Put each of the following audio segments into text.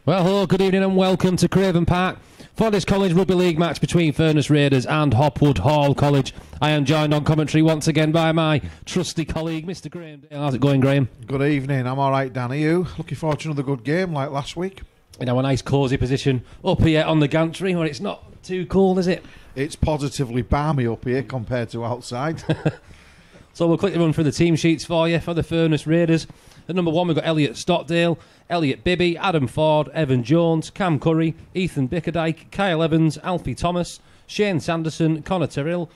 Well, hello, good evening and welcome to Craven Park for this College Rugby League match between Furness Raiders and Hopwood Hall College. I am joined on commentary once again by my trusty colleague, Mr. Graham. How's it going, Graham? Good evening, I'm alright, Dan. Are you? Looking forward to another good game like last week? In our nice cosy position up here on the gantry where it's not too cold, is it? It's positively balmy up here compared to outside. So we'll quickly run through the team sheets for you for the Furness Raiders. At number 1, we've got Elliot Stockdale, Elliot Bibby, Adam Ford, Evan Jones, Cam Curry, Ethan Bickerdike, Kyle Evans, Alfie Thomas, Shane Sanderson, Connor Terrell,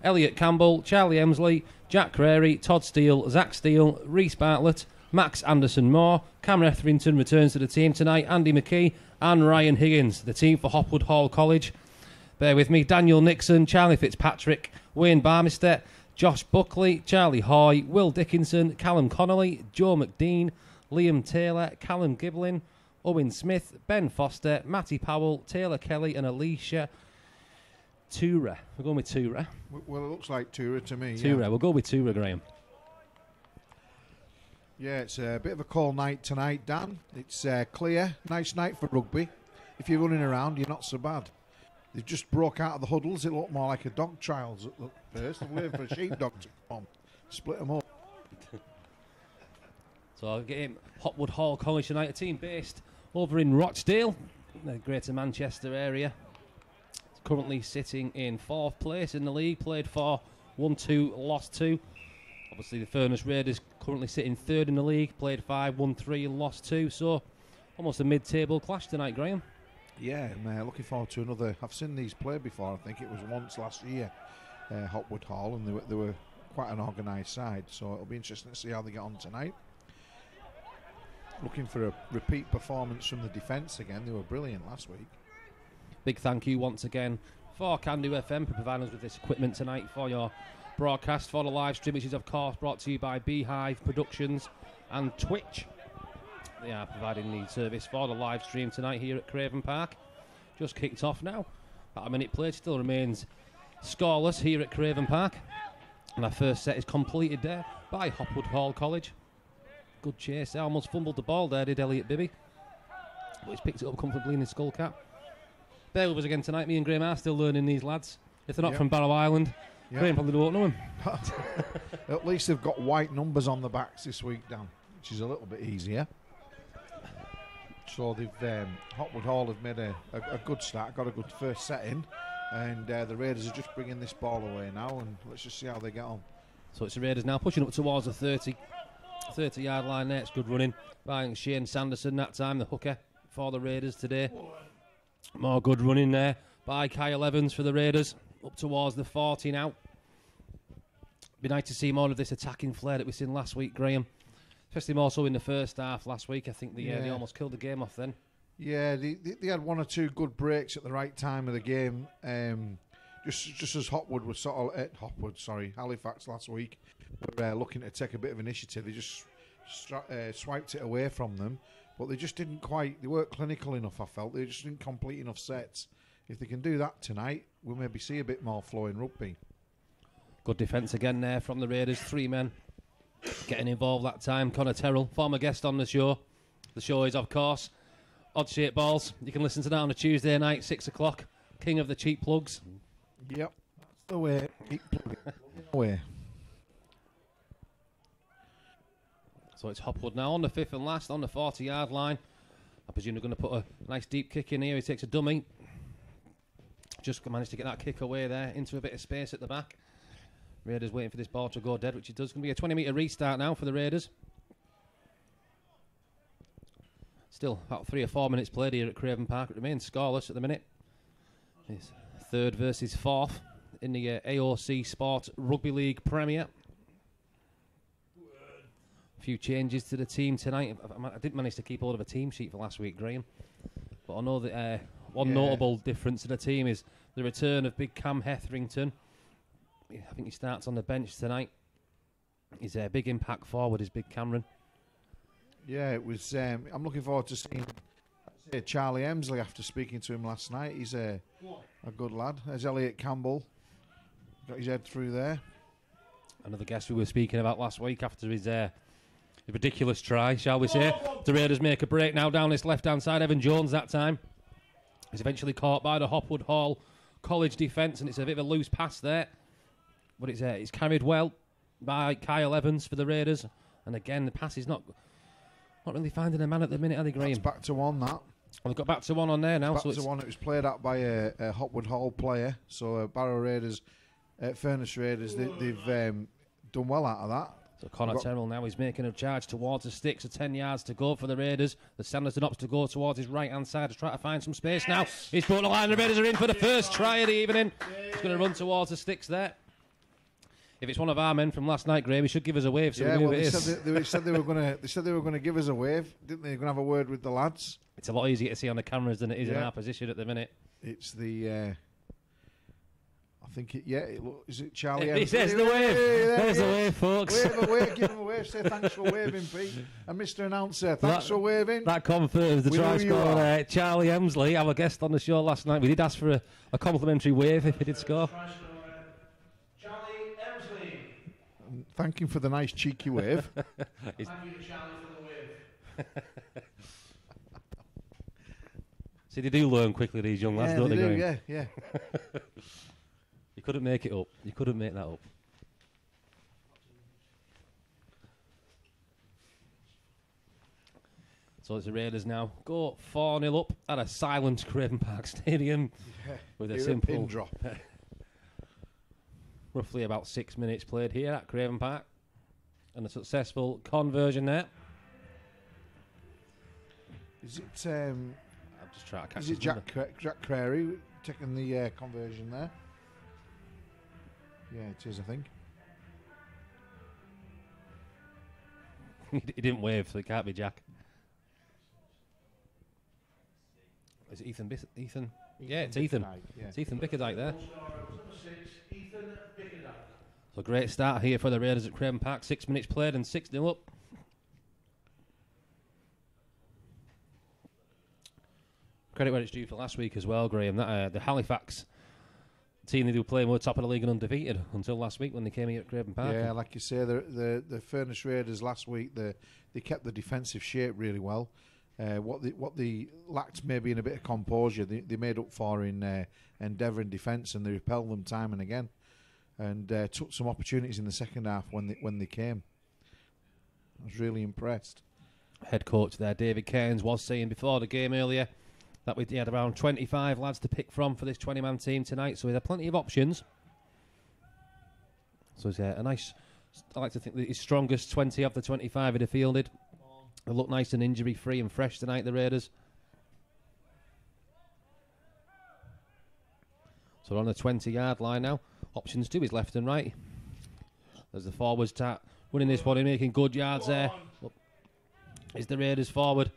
Elliot Campbell, Charlie Emsley, Jack Crary, Todd Steele, Zach Steele, Reece Bartlett, Max Anderson-Moore, Cam Etherington returns to the team tonight, Andy McKee and Ryan Higgins, the team for Hopwood Hall College. Bear with me, Daniel Nixon, Charlie Fitzpatrick, Wayne Barmister, Josh Buckley, Charlie Hoy, Will Dickinson, Callum Connolly, Joe McDean, Liam Taylor, Callum Giblin, Owen Smith, Ben Foster, Matty Powell, Taylor Kelly and Alicia Tura. We're going with Tura. Well, it looks like Tura to me. Tura, yeah. We'll go with Tura, Graham. Yeah, it's a bit of a cold night tonight, Dan. It's clear, nice night for rugby. If you're running around, you're not so bad. They've just broke out of the huddles. It looked more like a dog trials at first. They're waiting for a sheepdog to come on. Split them up. So I'll get him Hopwood Hall College tonight, a team based over in Rochdale, the Greater Manchester area. It's currently sitting in 4th place in the league, played 4, won 2, lost 2. Obviously the Furness Raiders currently sitting 3rd in the league, played 5, won 3 and lost 2. So almost a mid-table clash tonight, Graham. Yeah, I'm looking forward to another. I've seen these play before. I think it was once last year, Hopwood Hall, and they were quite an organised side. So it'll be interesting to see how they get on tonight. Looking for a repeat performance from the defence again. They were brilliant last week. Big thank you once again for Can Do FM for providing us with this equipment tonight for your broadcast, for the live stream, which is of course brought to you by Beehive Productions and Twitch. They are providing the service for the live stream tonight here at Craven Park. Just kicked off now. About a minute played, still remains scoreless here at Craven Park. And our first set is completed there by Hopwood Hall College. Good chase. Almost fumbled the ball there, did Elliot Bibby. But he's picked it up comfortably in his skull cap. Bear with us again tonight. Me and Graham are still learning these lads. If they're not from Barrow Island, Graham probably won't know them. At least they've got white numbers on the backs this week, Dan, which is a little bit easier. So they've Hopwood Hall have made a good start, got a good first set in, and the Raiders are just bringing this ball away now, and let's just see how they get on. So it's the Raiders now pushing up towards the 30-yard line there. It's good running by Shane Sanderson that time, the hooker for the Raiders today. More good running there by Kyle Evans for the Raiders, up towards the 40 now. Be nice to see more of this attacking flair that we seen last week, Graham. Especially more so in the first half last week. I think they almost killed the game off then. Yeah, they had 1 or 2 good breaks at the right time of the game. Just as Hopwood was Halifax last week were looking to take a bit of initiative. They just swiped it away from them, but they just didn't quite. They weren't clinical enough. I felt they just didn't complete enough sets. If they can do that tonight, we'll maybe see a bit more flowing rugby. Good defence again there from the Raiders. 3 men getting involved that time. Connor Terrell, former guest on the show. The show is, of course, Odd Shaped Balls. You can listen to that on a Tuesday night, 6 o'clock. King of the cheap plugs. Yep, that's the way. Keep plugging away. So it's Hopwood now on the 5th and last, on the 40-yard line. I presume they're going to put a nice deep kick in here. He takes a dummy. Just managed to get that kick away there into a bit of space at the back. Raiders waiting for this ball to go dead, which it does. It's going to be a 20-metre restart now for the Raiders. Still about 3 or 4 minutes played here at Craven Park. It remains scoreless at the minute. It's 3rd versus 4th in the AOC Sport Rugby League Premier. A few changes to the team tonight. I didn't manage to keep hold of a team sheet for last week, Graham. But I know that one notable difference to the team is the return of big Cam Etherington. I think he starts on the bench tonight. He's a big impact forward, is Big Cameron. Yeah, it was. I'm looking forward to seeing Charlie Emsley after speaking to him last night. He's a good lad. There's Elliot Campbell. Got his head through there. Another guest we were speaking about last week after his A ridiculous try, shall we say. The Raiders make a break now down this left-hand side. Evan Jones that time is eventually caught by the Hopwood Hall College defence, and it's a bit of a loose pass there. But it's carried well by Kyle Evans for the Raiders. And again, the pass is not really finding a man at the minute, are they, Graham? It's back to one, that. Well, they've got back to one on there now. Back to one. It was played out by a Hopwood Hall player. So Barrow Raiders, Furness Raiders, they've done well out of that. So Connor Terrell now is making a charge towards the sticks. 10 yards to go for the Raiders. The Sanderson opts to go towards his right-hand side to try to find some space now. He's brought the line. The Raiders are in for the first try of the evening. He's going to run towards the sticks there. If it's one of our men from last night, Graham, he should give us a wave. So they said they were going to give us a wave, didn't they? They're going to have a word with the lads. It's a lot easier to see on the cameras than it is in our position at the minute. It's the. I think it. Yeah, is it Charlie? He says the wave. There's the wave, folks. Wave, give him a wave. Say thanks for waving, Pete. And Mr. Announcer, thanks for waving. That confirms the try scorer, Charlie Emsley, our guest on the show last night. We did ask for a complimentary wave if he did score. Charlie Emsley. Thank him for the nice cheeky wave. Thank you, Charlie, for the wave. See, they do learn quickly, these young lads, don't they? Yeah. You couldn't make it up. You couldn't make that up. So it's the Raiders now go 4-0 up at a silent Craven Park Stadium with a simple pin drop. Roughly about 6 minutes played here at Craven Park, and a successful conversion there. Is it? I'm just trying to catch. Is it Jack Crary taking the conversion there? Yeah, it is, I think. He didn't wave, so it can't be Jack. Is it Ethan? Ethan? Yeah, it's Ethan. Yeah. It's Ethan Bickerdike there. Number 6, Ethan Bickerdike. So great start here for the Raiders at Craven Park. 6 minutes played and 6-0 up. Credit where it's due for last week as well, Graham. That the Halifax team, they do play more top of the league and undefeated until last week when they came here at Craven Park. Yeah, like you say, the Furness Raiders last week, they kept the defensive shape really well. What they lacked maybe in a bit of composure, they made up for in endeavour and defence, and they repelled them time and again, and took some opportunities in the second half when they came. I was really impressed. Head coach there, David Cairns, was saying before the game earlier that we had around 25 lads to pick from for this 20-man team tonight, so we had plenty of options. So it's a nice, I like to think that his strongest 20 of the 25 he'd have fielded. They look nice and injury-free and fresh tonight, the Raiders. So we're on the 20-yard line now. Options to his left and right. There's the forwards start winning this one and making good yards there. Look, is the Raiders forward.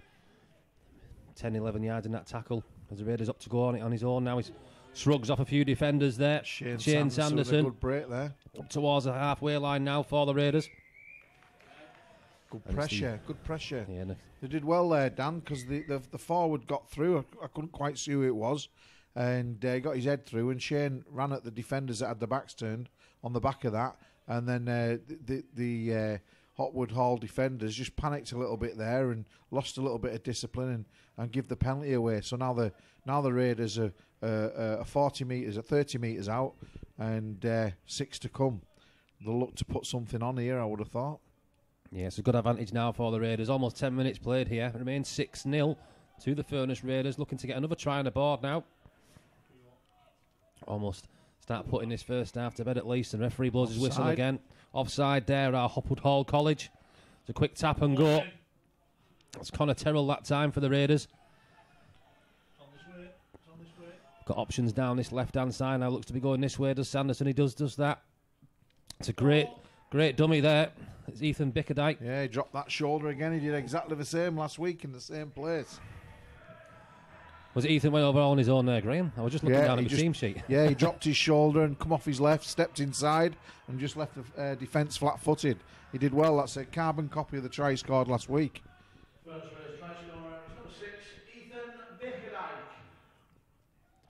10, 11 yards in that tackle. As the Raiders up to go on his own now. He shrugs off a few defenders there. Shane Sanderson. With a good break there. Up towards the halfway line now for the Raiders. Good pressure. Yeah, no. They did well there, Dan, because the forward got through. I couldn't quite see who it was. And he got his head through, and Shane ran at the defenders that had their backs turned on the back of that. And then the Hopwood Hall defenders just panicked a little bit there and lost a little bit of discipline and give the penalty away. So now the Raiders are 30 metres out and 6 to come. They'll look to put something on here, I would have thought. Yeah, it's a good advantage now for the Raiders. Almost 10 minutes played here. It remains 6-0 to the Furness Raiders. Looking to get another try on the board now. Almost start putting this first half to bed at least. And referee blows his whistle again. Offside there at Hopwood Hall College. It's a quick tap and go. It's Connor Terrell that time for the Raiders. Got options down this left-hand side. Now looks to be going this way. Does Sanderson? He does that. It's a great dummy there. It's Ethan Bickerdike. Yeah, he dropped that shoulder again. He did exactly the same last week in the same place. Was it Ethan went over on his own there, Graham? I was just looking down at the team sheet. Yeah, he dropped his shoulder and come off his left, stepped inside and just left the defence flat-footed. He did well. That's a carbon copy of the try he scored last week. First race try scorer, number 6, Ethan Bickerdike.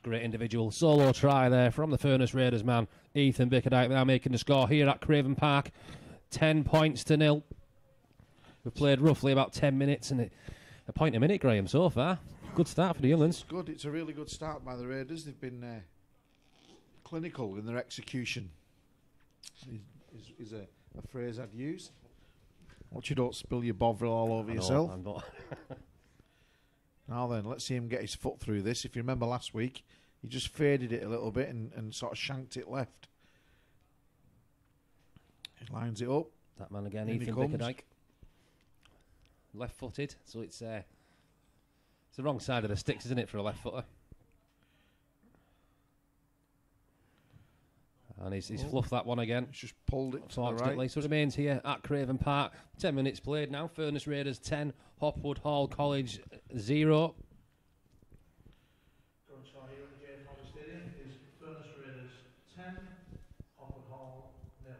Great individual solo try there from the Furness Raiders man, Ethan Bickerdike, now making the score here at Craven Park. 10 points to 0. We've played roughly about 10 minutes and a point a minute, Graham, so far. Good start for the Young'uns. It's good. It's a really good start by the Raiders. They've been clinical in their execution. Is a phrase I'd use. Watch you don't spill your Bovril all over yourself. I'm not. Now then, let's see him get his foot through this. If you remember last week, he just faded it a little bit and sort of shanked it left. He lines it up. That man again, In he Ethan comes. Bickerdike. Left-footed, so it's the wrong side of the sticks, isn't it, for a left footer? And he's fluffed that one again. He's just pulled it to the Fortunately, right. so it remains here at Craven Park. 10 minutes played now. Furness Raiders 10, Hopwood Hall College 0. Current score here at the James Holly Stadium is Furness Raiders 10, Hopwood Hall 0.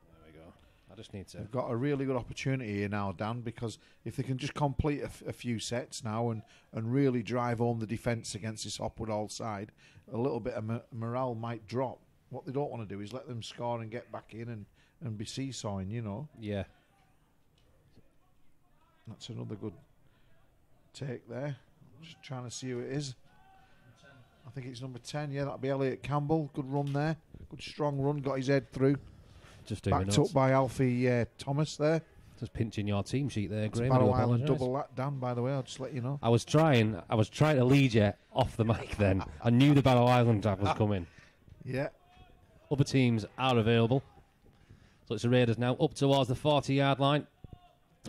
There we go. I just need to. They've got a really good opportunity here now, Dan, because if they can just complete a few sets now and really drive home the defence against this Hopwood Hall side, a little bit of morale might drop. What they don't want to do is let them score and get back in and be seesawing, you know. Yeah. That's another good take there. Just trying to see who it is. I think it's number 10. Yeah, that'll be Elliot Campbell. Good run there. Good strong run. Got his head through. Just doing Backed up by Alfie Thomas there. Just pinching your team sheet there, It's Graham. Barrow I do Island apologise. double that, Dan, by the way. I'll just let you know. I was trying to lead you off the mic then. I knew the Barrow Island jab was coming. Yeah. Other teams are available. So it's the Raiders now up towards the 40-yard line.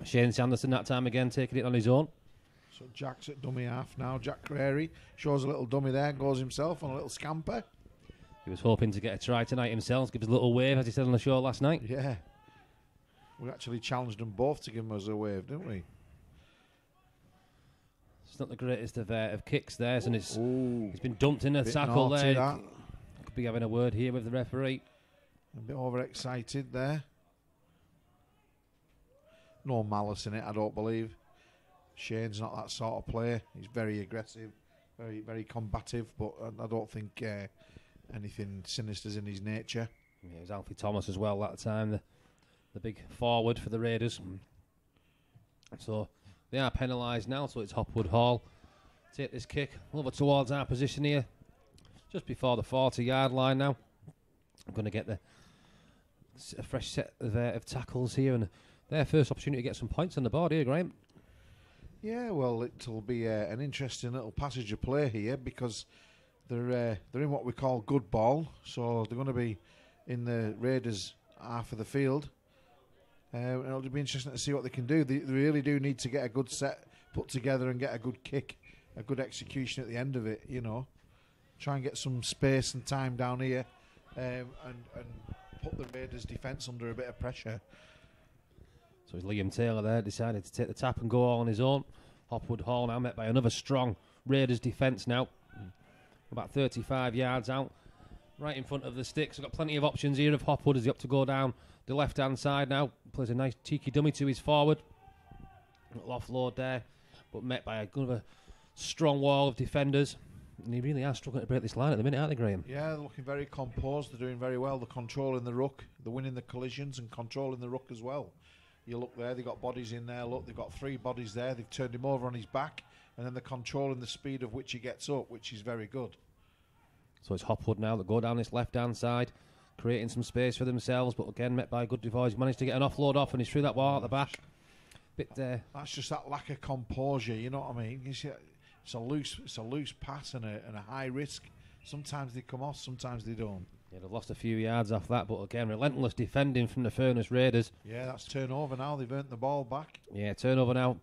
Shane Sanderson that time again taking it on his own. So Jack's at dummy half now. Jack Crary shows a little dummy there, goes himself on a little scamper. He was hoping to get a try tonight himself, give us a little wave as he said on the show last night. Yeah. We actually challenged them both to give us a wave, didn't we? It's not the greatest of kicks there, and it's Ooh. he's been dumped in a Bit tackle naughty, there. that. Could be having a word here with the referee. A bit overexcited there. No malice in it, I don't believe. Shane's not that sort of player. He's very aggressive, very, very combative, but I don't think anything sinister's in his nature. Yeah, it was Alfie Thomas as well at the time, the big forward for the Raiders. So they are penalised now, so it's Hopwood Hall. Take this kick over towards our position here, just before the 40-yard line now. I'm going to get a fresh set of tackles here, and their first opportunity to get some points on the board here, Graham. Yeah, well, it'll be an interesting little passage of play here because they're in what we call good ball, so they're going to be in the Raiders' half of the field. And it'll be interesting to see what they can do. They really do need to get a good set put together and get a good kick, a good execution at the end of it, you know. Try and get some space and time down here and put the Raiders' defence under a bit of pressure. So it's Liam Taylor there, decided to take the tap and go all on his own. Hopwood Hall now met by another strong Raiders defence now. About 35 yards out, right in front of the sticks. I've got plenty of options here of Hopwood as he up to go down the left-hand side now. Plays a nice cheeky dummy to his forward. Little offload there, but met by another strong wall of defenders. And he really are struggling to break this line at the minute, aren't they, Graham? Yeah, they're looking very composed. They're doing very well. They're controlling the ruck. They're winning the collisions and controlling the ruck as well. You look there, they've got bodies in there. Look, they've got 3 bodies there. They've turned him over on his back, and then they're controlling the speed of which he gets up, which is very good. So it's Hopwood now that go down this left-hand side, creating some space for themselves, but again met by good device. Managed to get an offload off, and he's through that wall at the back. Bit there. That's just that lack of composure. You know what I mean? It's a loose pass and a high risk. Sometimes they come off, sometimes they don't. Yeah, they've lost a few yards off that, but again, relentless defending from the Furness Raiders. Yeah, that's turnover now. They've earned the ball back. Yeah, turnover now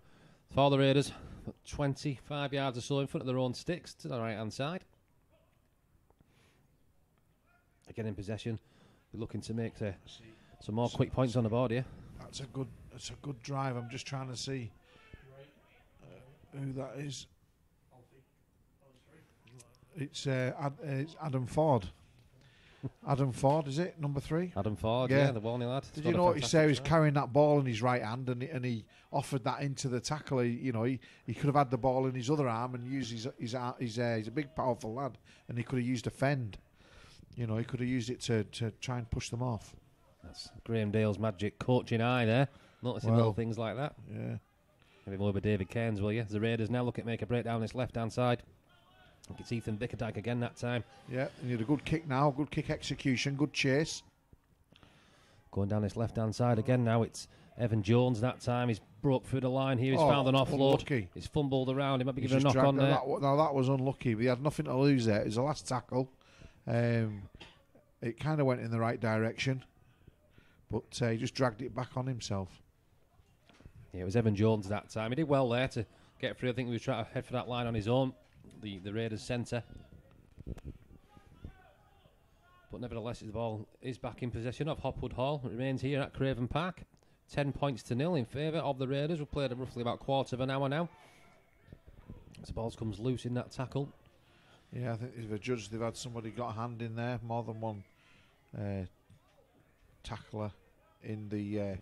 for the Raiders. 25 yards or so in front of their own sticks to the right-hand side. Again in possession. We're looking to make some more quick points on the board here. That's a good drive. I'm just trying to see who that is. It's Adam Ford. Adam Ford, is it? Number 3? Adam Ford, yeah the Walney lad. Did you know what he said? He was carrying that ball in his right hand and he offered that into the tackle. He could have had the ball in his other arm and used his he's a big, powerful lad, and he could have used a fend. He could have used it to try and push them off. That's Graham Dale's magic coaching eye there. Noticing little things like that. Yeah. Maybe more with David Cairns, will you? The Raiders now look at make a break down this left-hand side. I think it's Ethan Bickerdike again that time. Yeah, and you had a good kick now, good kick execution, good chase. Going down this left-hand side again now. It's Evan Jones that time. He's broke through the line here. He's found an offload. Unlucky. He's fumbled around. He might be given a knock on there. That was unlucky. We had nothing to lose there. It was the last tackle. It kind of went in the right direction, but he just dragged it back on himself. Yeah, it was Evan Jones that time. He did well there to get through. I think he was trying to head for that line on his own, the Raiders centre. But nevertheless, the ball is back in possession of Hopwood Hall. It remains here at Craven Park. 10 points to 0 in favour of the Raiders. We've played roughly about quarter of an hour now. As the ball comes loose in that tackle. Yeah, I think if a judge, they've had somebody got a hand in there, more than one tackler in the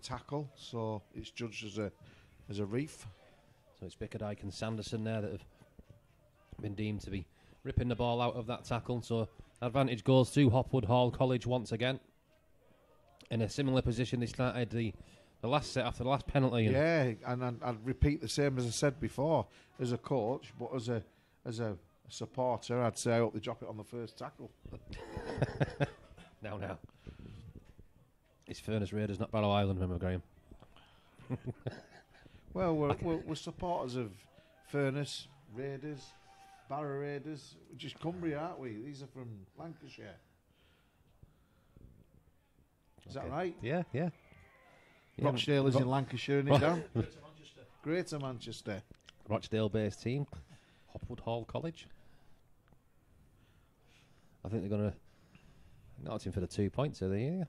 tackle, so it's judged as a reef. So it's Bickerdike and Sanderson there that have been deemed to be ripping the ball out of that tackle. So advantage goes to Hopwood Hall College once again. In a similar position, they started the last set after the last penalty. Yeah, and I'd repeat the same as I said before. As a coach, but as a supporter, I'd say I hope they drop it on the first tackle. Now. It's Furness Raiders, not Barrow Island, remember, Graham? Well, we're supporters of Furness Raiders, Barrow Raiders, which is Cumbria, aren't we? These are from Lancashire. Is that right? Yeah. Rochdale is in Lancashire, isn't it, Dan? Greater Manchester. Rochdale-based team, Hopwood Hall College. I think they're going to not him for the 2 points, are they? Yeah.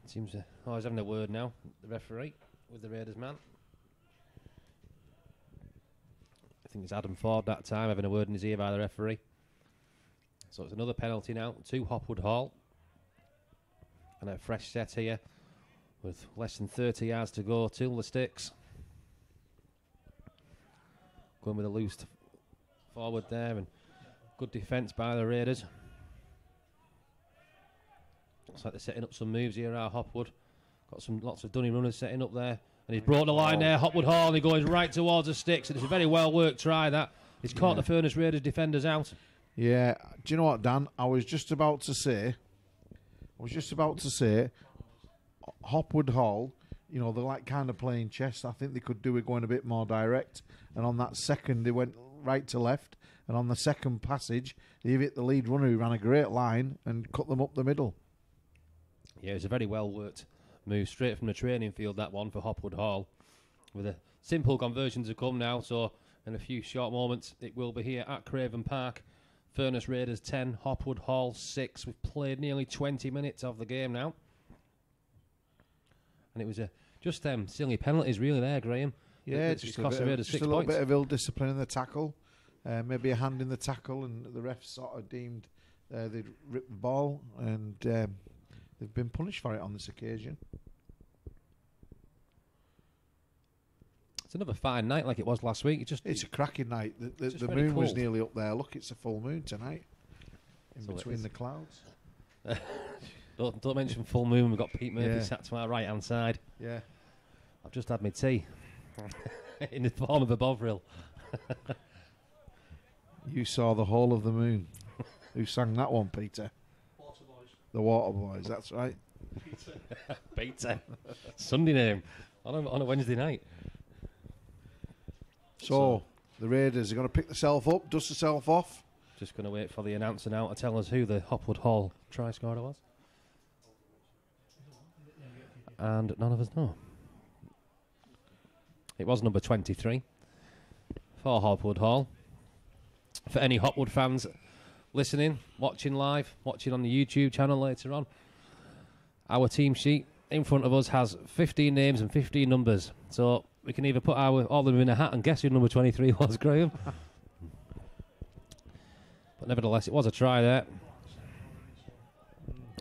Seems to. Oh, he's having a word now, the referee, with the Raiders man. I think it's Adam Ford that time, having a word in his ear by the referee. So it's another penalty now to Hopwood Hall. And a fresh set here with less than 30 yards to go till the sticks. Going with a loose forward there and good defence by the Raiders. Looks like they're setting up some moves here at Hopwood. Got lots of dunny runners setting up there. And he's brought the line there, Hopwood Hall, and he goes right towards the sticks. And it's a very well worked try that. He's caught the Furness Raiders defenders out. Yeah, do you know what, Dan? I was just about to say, Hopwood Hall, you know, they're like kind of playing chess. I think they could do with going a bit more direct. And on that second, they went right to left. And on the second passage, they hit the lead runner who ran a great line and cut them up the middle. Yeah, it was a very well worked move straight from the training field, that one for Hopwood Hall. With a simple conversion to come now. So in a few short moments, it will be here at Craven Park. Furness Raiders 10, Hopwood Hall 6. We've played nearly 20 minutes of the game now. And it was just silly penalties really there, Graham. Yeah, just cost the Raiders 6 a little points. bit of ill discipline in the tackle. Maybe a hand in the tackle, and the refs sort of deemed they'd ripped the ball, and they've been punished for it on this occasion. It's another fine night like it was last week. It's a cracking night. The very moon was cold. nearly up there. Look, it's a full moon tonight in So it between is. the clouds. Don't mention full moon. We've got Pete Murphy Yeah. sat to our right hand side. Yeah. I've just had my tea in the form of a Bovril. You saw the whole of the moon. Who sang that one, Peter? Waterboys. The Waterboys, that's right. Peter. Sunday name on a Wednesday night. So the Raiders are going to pick themselves up, dust themselves off. Just going to wait for the announcer now to tell us who the Hopwood Hall try scorer was. And none of us know. It was number 23 for Hopwood Hall. For any Hopwood fans listening, watching live, watching on the YouTube channel later on, our team sheet in front of us has 15 names and 15 numbers. So we can either put all of them in a hat and guess who number 23 was, Graham. But nevertheless, it was a try there.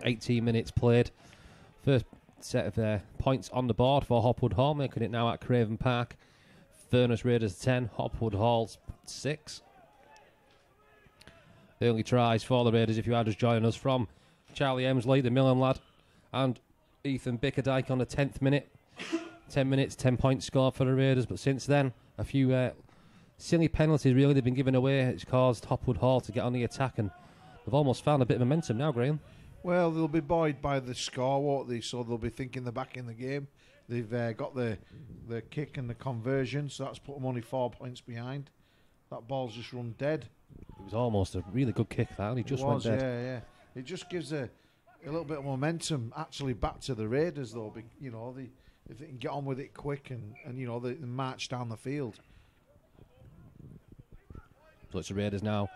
18 minutes played. First set of points on the board for Hopwood Hall, making it now at Craven Park. Furness Raiders 10, Hopwood Hall 6. Early tries for the Raiders, if you are just joining us, from Charlie Emsley, the Milham lad, and Ethan Bickerdike on the 10th minute. 10 minutes, 10 points scored for the Raiders, but since then, a few silly penalties really they've been given away. It's caused Hopwood Hall to get on the attack, and they've almost found a bit of momentum now, Graham. Well, they'll be buoyed by the score, won't they? So they'll be thinking they're back in the game. They've got the kick and the conversion, so that's put them only 4 points behind. That ball's just run dead. It was almost a really good kick, that, and he just went dead. Yeah. It just gives a little bit of momentum actually back to the Raiders, though. If they can get on with it quick and they march down the field. So it's the Raiders now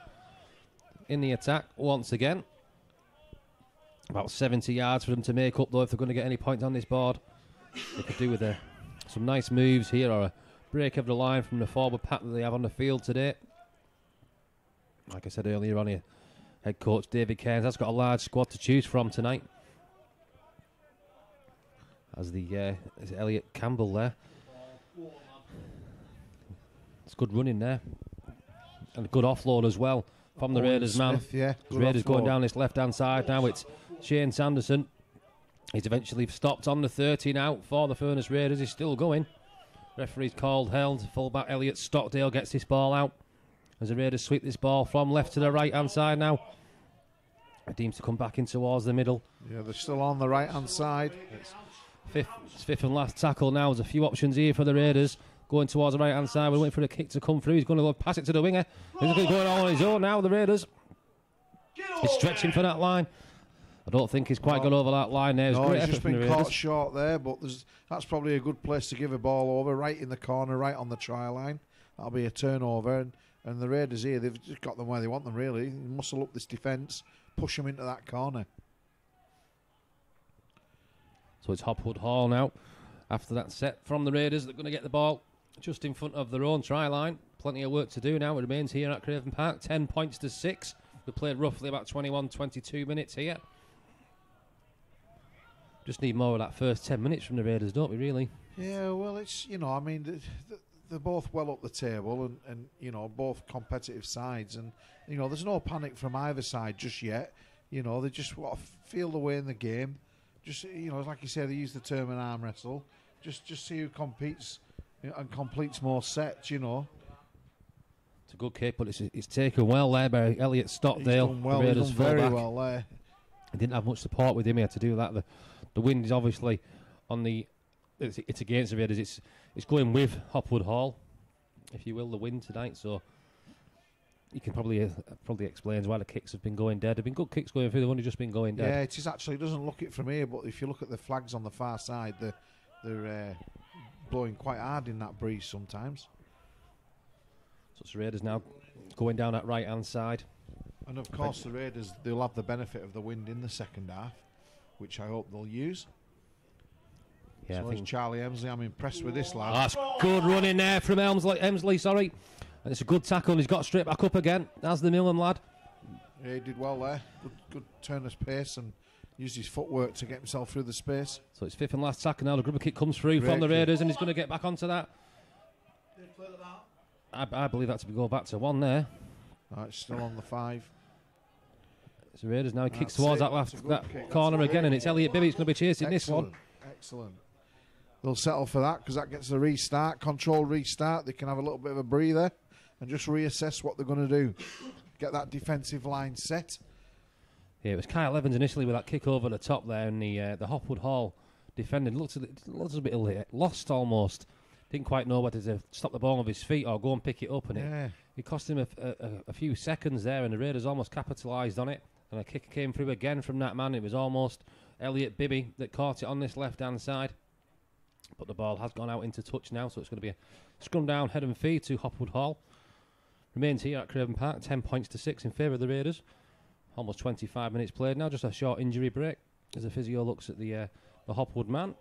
in the attack once again. About 70 yards for them to make up, though, if they're going to get any points on this board. They could do with some nice moves here, or a break of the line from the forward pack that they have on the field today. Like I said earlier on here, head coach David Cairns has got a large squad to choose from tonight. As is Elliot Campbell there. It's good running there. And a good offload as well from the Raiders man. Yeah, Raiders going down this left-hand side now. It's Shane Sanderson. He's eventually stopped on the 30 now for the Furness Raiders. He's still going. Referee's called, held. Fullback Elliot Stockdale gets this ball out. As the Raiders sweep this ball from left to the right-hand side now. It seems to come back in towards the middle. Yeah, they're still on the right-hand side. Fifth and last tackle now. There's a few options here for the Raiders. Going towards the right-hand side. We're waiting for the kick to come through. He's going to go pass it to the winger. He's going on his own now, the Raiders. He's stretching for that line. I don't think he's quite got over that line there. No, he's just been caught short there, but that's probably a good place to give a ball over, right in the corner, right on the try line. That'll be a turnover. And the Raiders here, they've just got them where they want them, really. Muscle up this defence, push them into that corner. So it's Hopwood Hall now. After that set from the Raiders, they're going to get the ball just in front of their own try line. Plenty of work to do now. It remains here at Craven Park. 10 points to 6. We played roughly about 21-22 minutes here. Just need more of that first 10 minutes from the Raiders, don't we, really? Yeah, well, it's, they're both well up the table and both competitive sides. And, there's no panic from either side just yet. They just want to feel the way in the game. Just, like you say, they use the term an arm wrestle. Just see who competes and completes more sets, It's a good kick, but it's taken well there by Elliot Stockdale. He's done very well there. He didn't have much support with him. He had to do that. The wind is obviously on it's against the Raiders. It's going with Hopwood Hall, if you will, the wind tonight. So you can probably explains why the kicks have been going dead. There have been good kicks going through. They've only just been going dead. Yeah, it is actually. It doesn't look it from here, but if you look at the flags on the far side, they're blowing quite hard in that breeze sometimes. So it's the Raiders now going down that right-hand side. And of course, the Raiders, they'll have the benefit of the wind in the second half, which I hope they'll use. Yeah, so I think Charlie Emsley, I'm impressed with this lad. That's good running there from Emsley, sorry. And it's a good tackle, and he's got straight back up again. That's the Millen lad. Yeah, he did well there. Good turn of pace and used his footwork to get himself through the space. So it's fifth and last tackle now. The grubber kick comes through from the Raiders, and he's going to get back onto that. I believe that to go back to 1 there. It's still on the 5. It's the Raiders now. He kicks towards that corner again, and it's Elliot Bibby. He's going to be chasing this one. Excellent. They'll settle for that because that gets the restart, controlled restart. They can have a little bit of a breather and just reassess what they're going to do. Get that defensive line set. Yeah, it was Kyle Evans initially with that kick over the top there, and the Hopwood Hall defended looked a bit lost almost. Didn't quite know whether to stop the ball with his feet or go and pick it up, and it cost him a few seconds there, and the Raiders almost capitalised on it. And a kick came through again from that man. It was almost Elliot Bibby that caught it on this left-hand side. But the ball has gone out into touch now, so it's going to be a scrum down, head and feed to Hopwood Hall. Remains here at Craven Park, 10 points to 6 in favour of the Raiders. Almost 25 minutes played now, just a short injury break as the physio looks at the Hopwood man.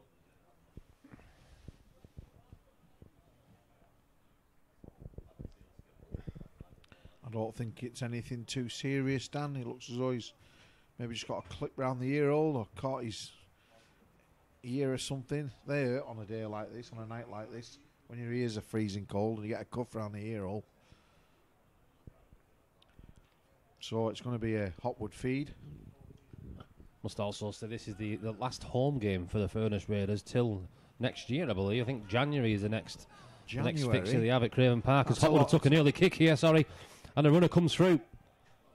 I don't think it's anything too serious, Dan. He looks as though he's maybe just got a clip round the ear hole or caught his ear or something. They hurt on a day like this, on a night like this, when your ears are freezing cold and you get a cuff round the ear hole. So it's going to be a Hopwood feed. Must also say this is the last home game for the Furness Raiders till next year, I believe. I think January is the next January. fixture they have at Craven Park. Because That's a Hopwood lot. took an early kick here, and a runner comes through.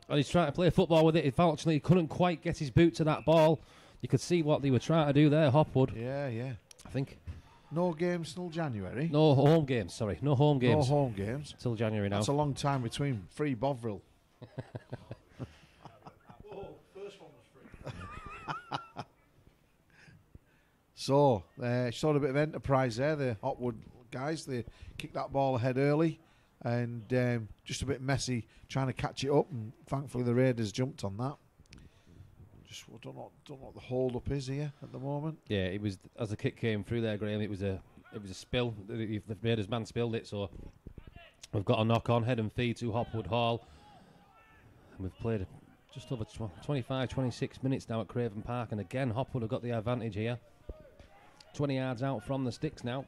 And he's trying to play football with it. Unfortunately, he couldn't quite get his boot to that ball. You could see what they were trying to do there, Hopwood. Yeah. I think. No games till January. No home games, sorry. No home games. No home games. Till January now. That's a long time between free Bovril. Oh, first one was free. So, showed a bit of enterprise there, the Hopwood guys. They kicked that ball ahead early and just a bit messy trying to catch it up, and thankfully the Raiders jumped on that. Just don't know what the hold up is here at the moment. Yeah, it was as the kick came through there, Graham. It was a spill. The Raiders man spilled it, so we've got a knock on head and feed to Hopwood Hall. And we've played just over 25, 26 minutes now at Craven Park, and again Hopwood have got the advantage here. 20 yards out from the sticks now.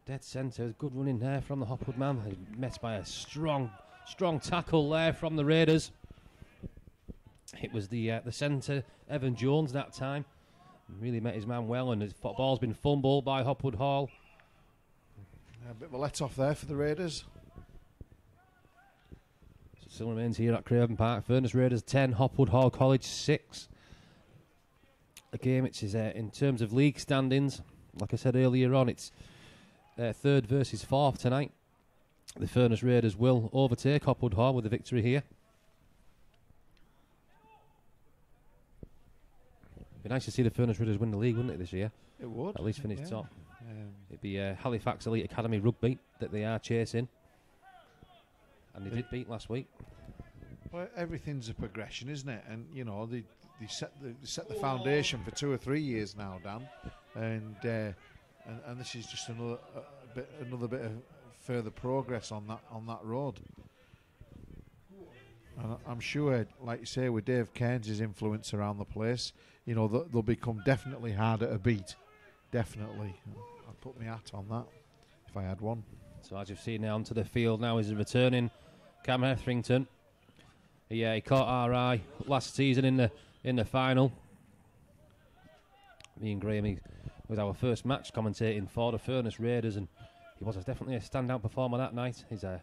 Dead centre, good running there from the Hopwood man. Met by a strong tackle there from the Raiders. It was the centre, Evan Jones, that time. Really met his man well, and his ball's been fumbled by Hopwood Hall. A bit of a let-off there for the Raiders. So still remains here at Craven Park. Furness Raiders 10, Hopwood Hall College 6. The game, it's in terms of league standings, like I said earlier on, it's third versus fourth tonight. The Furness Raiders will overtake Hopwood Hall with a victory here. Be nice to see the Furness Raiders win the league, wouldn't it, this year? It would. At least finish yeah. top. It'd be Halifax Elite Academy Rugby that they are chasing. And they did beat last week. Well, everything's a progression, isn't it? And, you know, they set the foundation for 2 or 3 years now, Dan. And this is just another bit of further progress on that road. And I'm sure, like you say, with Dave Cairns' influence around the place, you know, they'll become definitely harder to beat. Definitely. I'd put my hat on that if I had one. So as you've seen now onto the field now is the returning Cam Hetherington. He caught our eye last season in the final. Me and Graham, he was our first match commentating for the Furness Raiders, and he was definitely a standout performer that night. He's had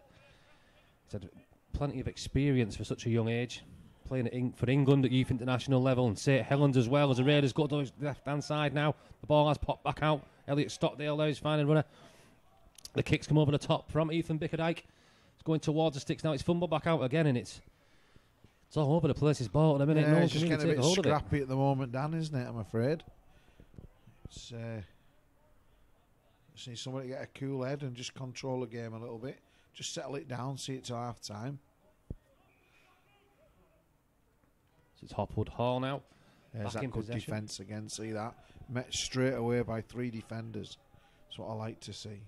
plenty of experience for such a young age, playing for England at youth international level and St Helens as well. As the Raiders go to his left-hand side now, the ball has popped back out. Elliot Stockdale there is finding runner. The kicks come over the top from Ethan Bickerdike. It's going towards the sticks now. It's fumbled back out again, and it's all over the place. It's ball at the minute. Yeah, No one it's can just really getting a take bit hold of it. scrappy at the moment, Dan, isn't it? I'm afraid. Just need somebody to get a cool head and just control the game a little bit. Just settle it down, see it till half time. So it's Hopwood Hall now. There's Back that in good possession. defence again. See that? Met straight away by 3 defenders. That's what I like to see.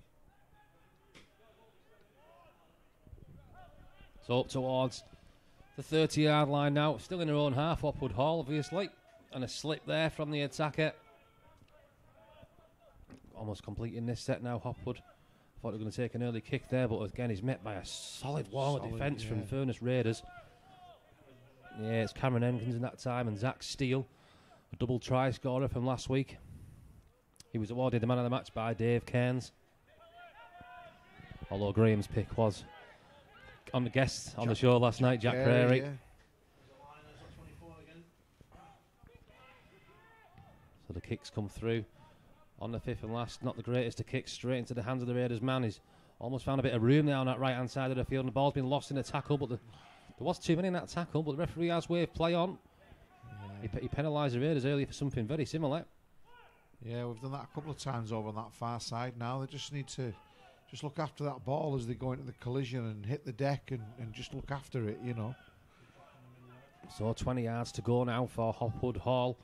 So up towards the 30-yard line now. Still in their own half, Hopwood Hall, obviously. And a slip there from the attacker. Almost completing this set now, Hopwood. Thought they were going to take an early kick there, but again, he's met by a solid wall of defence from Furness Raiders. Yeah, it's Cameron Enkins in that time and Zach Steele, a double try scorer from last week. He was awarded the man of the match by Dave Cairns. Although Graham's pick was on the guest on the show last night, Jack Prairie. Yeah. So the kicks come through on the fifth and last. Not the greatest to kick straight into the hands of the Raiders man. He's almost found a bit of room there on that right hand side of the field, and the ball's been lost in the tackle, but there was too many in that tackle, but the referee has waved play on. He penalised the Raiders earlier for something very similar. Yeah, we've done that a couple of times over on that far side now. They just need to just look after that ball as they go into the collision and hit the deck and just look after it, you know. So 20 yards to go now for Hopwood Hall.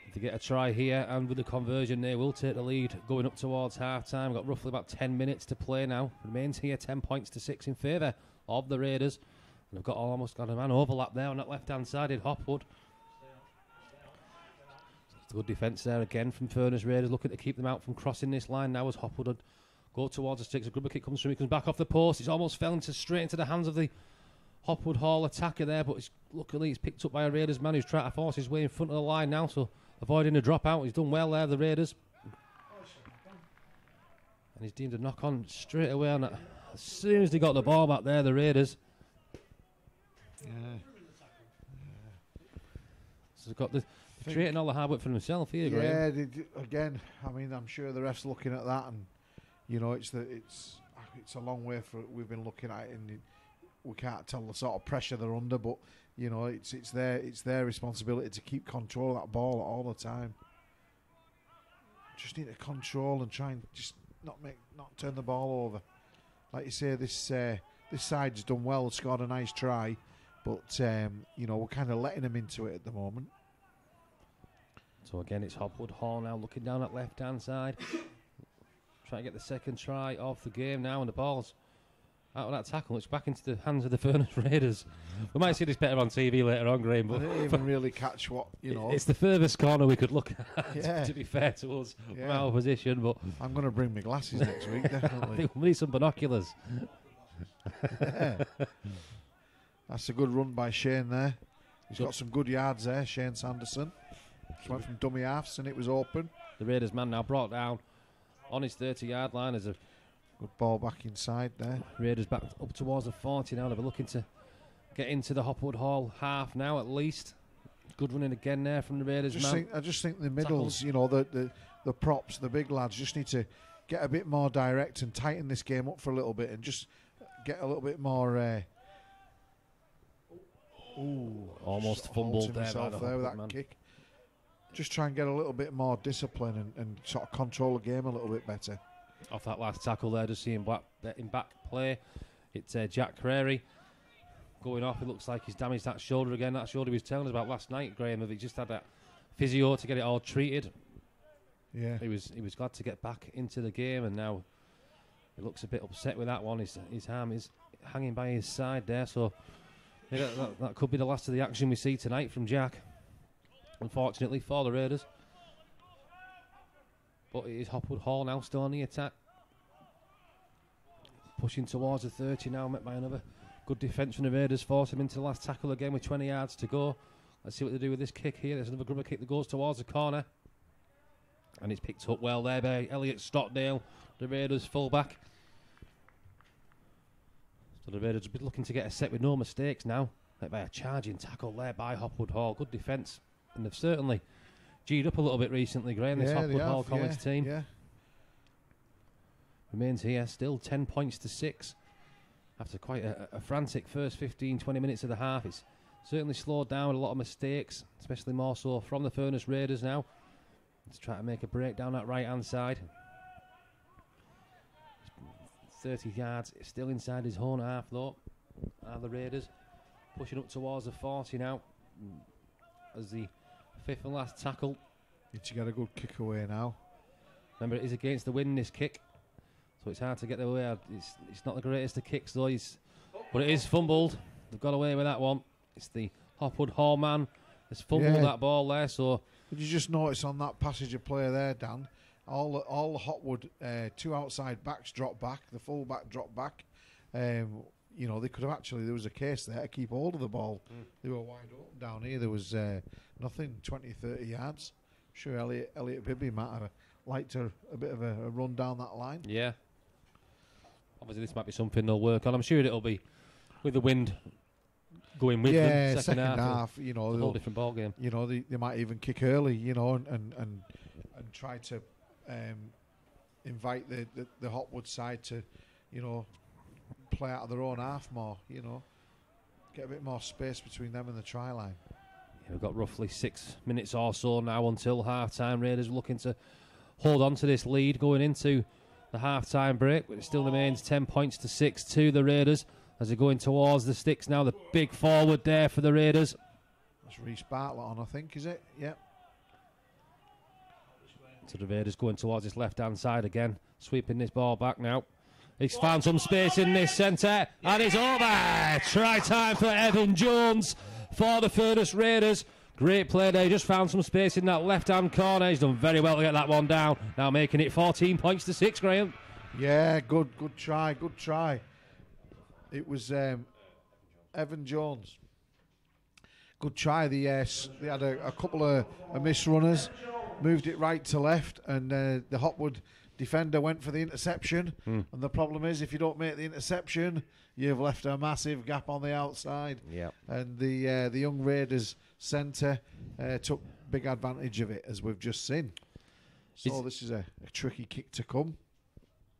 If they get a try here and with the conversion, they will take the lead going up towards half-time. Got roughly about 10 minutes to play now. Remains here 10 points to 6 in favour of the Raiders. And they've almost got a man overlap there on that left-hand side in Hopwood. It's a good defence there again from Furness Raiders, looking to keep them out from crossing this line now as Hopwood would go towards the sticks. A grubber kick comes through, he comes back off the post. It's almost fell straight into the hands of the Hopwood Hall attacker there, but luckily it's picked up by a Raiders man who's trying to force his way in front of the line now. So avoiding a dropout. He's done well there, the Raiders. And he's deemed a knock on straight away on that. As soon as they got the ball back there, the Raiders. Yeah. So they've got the creating all the hard work for himself here, Yeah, Graham. again, I mean, I'm sure the ref's looking at that, and you know, it's a long way for we've been looking at it, and we can't tell the sort of pressure they're under, but you know, it's their responsibility to keep control of that ball all the time. Just need to control and try and just not turn the ball over. Like you say, this side's done well, scored a nice try, but you know, we're kind of letting them into it at the moment. So again, it's Hopwood Hall now looking down at left-hand side. Trying to get the second try off the game now, and the ball's out of that tackle. It's back into the hands of the Furness Raiders. We might see this better on TV later on, Graham. But I didn't even really catch what, you know. It's the furthest corner we could look at, Yeah. to be fair to us, from our position. But I'm going to bring my glasses next week, I definitely. think we need some binoculars. Yeah. That's a good run by Shane there. He's got some good yards there, Shane Sanderson. Just went from dummy halves and it was open. The Raiders man now brought down on his 30-yard line as a Good ball back inside there. Raiders back up towards the 40 now. They'll be looking to get into the Hopwood Hall half now at least. Good running again there from the Raiders man. I just think the middles, you know, the props, the big lads just need to get a bit more direct and tighten this game up for a little bit and just get a little bit more... Almost fumbled there by the there with Hopwood that man. kick. Just try and get a little bit more discipline and sort of control the game a little bit better. Off that last tackle there, just seeing in back play. It's Jack Crary going off. It looks like he's damaged that shoulder again. That shoulder he was telling us about last night, Graham. He just had that physio to get it all treated. Yeah. He was glad to get back into the game, and now he looks a bit upset with that one. His arm is hanging by his side there, so yeah, that could be the last of the action we see tonight from Jack, unfortunately for the Raiders. But it is Hopwood Hall now still on the attack. Pushing towards the 30 now, met by another good defence from the Raiders. Force him into the last tackle again with 20 yards to go. Let's see what they do with this kick here. There's another grubber kick that goes towards the corner. And it's picked up well there by Elliot Stockdale, the Raiders fullback. So the Raiders will be looking to get a set with no mistakes now. Met by a charging tackle there by Hopwood Hall. Good defence. And they've certainly G'd up a little bit recently, Graham, this Hopwood Hall College team. Yeah. Remains here, still 10 points to 6. After quite a frantic first 15-20 minutes of the half, it's certainly slowed down with a lot of mistakes, especially more so from the Furness Raiders now. Let's try to make a break down that right-hand side. 30 yards, still inside his own half though, are the Raiders. Pushing up towards the 40 now, as the fifth and last tackle. Need to get a good kick away now. Remember, it is against the wind, this kick, so it's hard to get away. It's not the greatest of kicks though, but it is fumbled. They've got away with that one. It's the Hopwood Hall man has fumbled that ball there. So did you just notice on that passage of play there, Dan? All the Hopwood two outside backs dropped back. The full back dropped back. You know, they could have actually, there was a case there to keep hold of the ball. They were wide open down here. There was nothing, 20, 30 yards. I'm sure Elliot Bibby might have liked a bit of a run down that line. Yeah. Obviously, this might be something they'll work on. I'm sure it'll be with the wind going with them. Second half, you know, a whole different ball game. You know, they might even kick early, you know, and try to invite the Hopwood side to, you know, play out of their own half more, you know, get a bit more space between them and the try line. Yeah, we've got roughly 6 minutes or so now until half-time. Raiders looking to hold on to this lead going into the half-time break, but it still remains 10 points to 6 to the Raiders as they're going towards the sticks now. The big forward there for the Raiders. That's Reece Bartlett on, I think, is it? Yep. So the Raiders going towards this left-hand side again, sweeping this ball back now. He's found some space in this centre, and it's over! Try time for Evan Jones for the Furness Raiders. Great play there, he just found some space in that left-hand corner. He's done very well to get that one down. Now making it 14 points to 6, Graham. Yeah, good try. It was Evan Jones. Good try. They had a couple of missed runners, moved it right to left, and the Hopwood defender went for the interception. And the problem is, if you don't make the interception, you've left a massive gap on the outside. Yeah. And the young Raiders centre took big advantage of it, as we've just seen. So this is a tricky kick to come.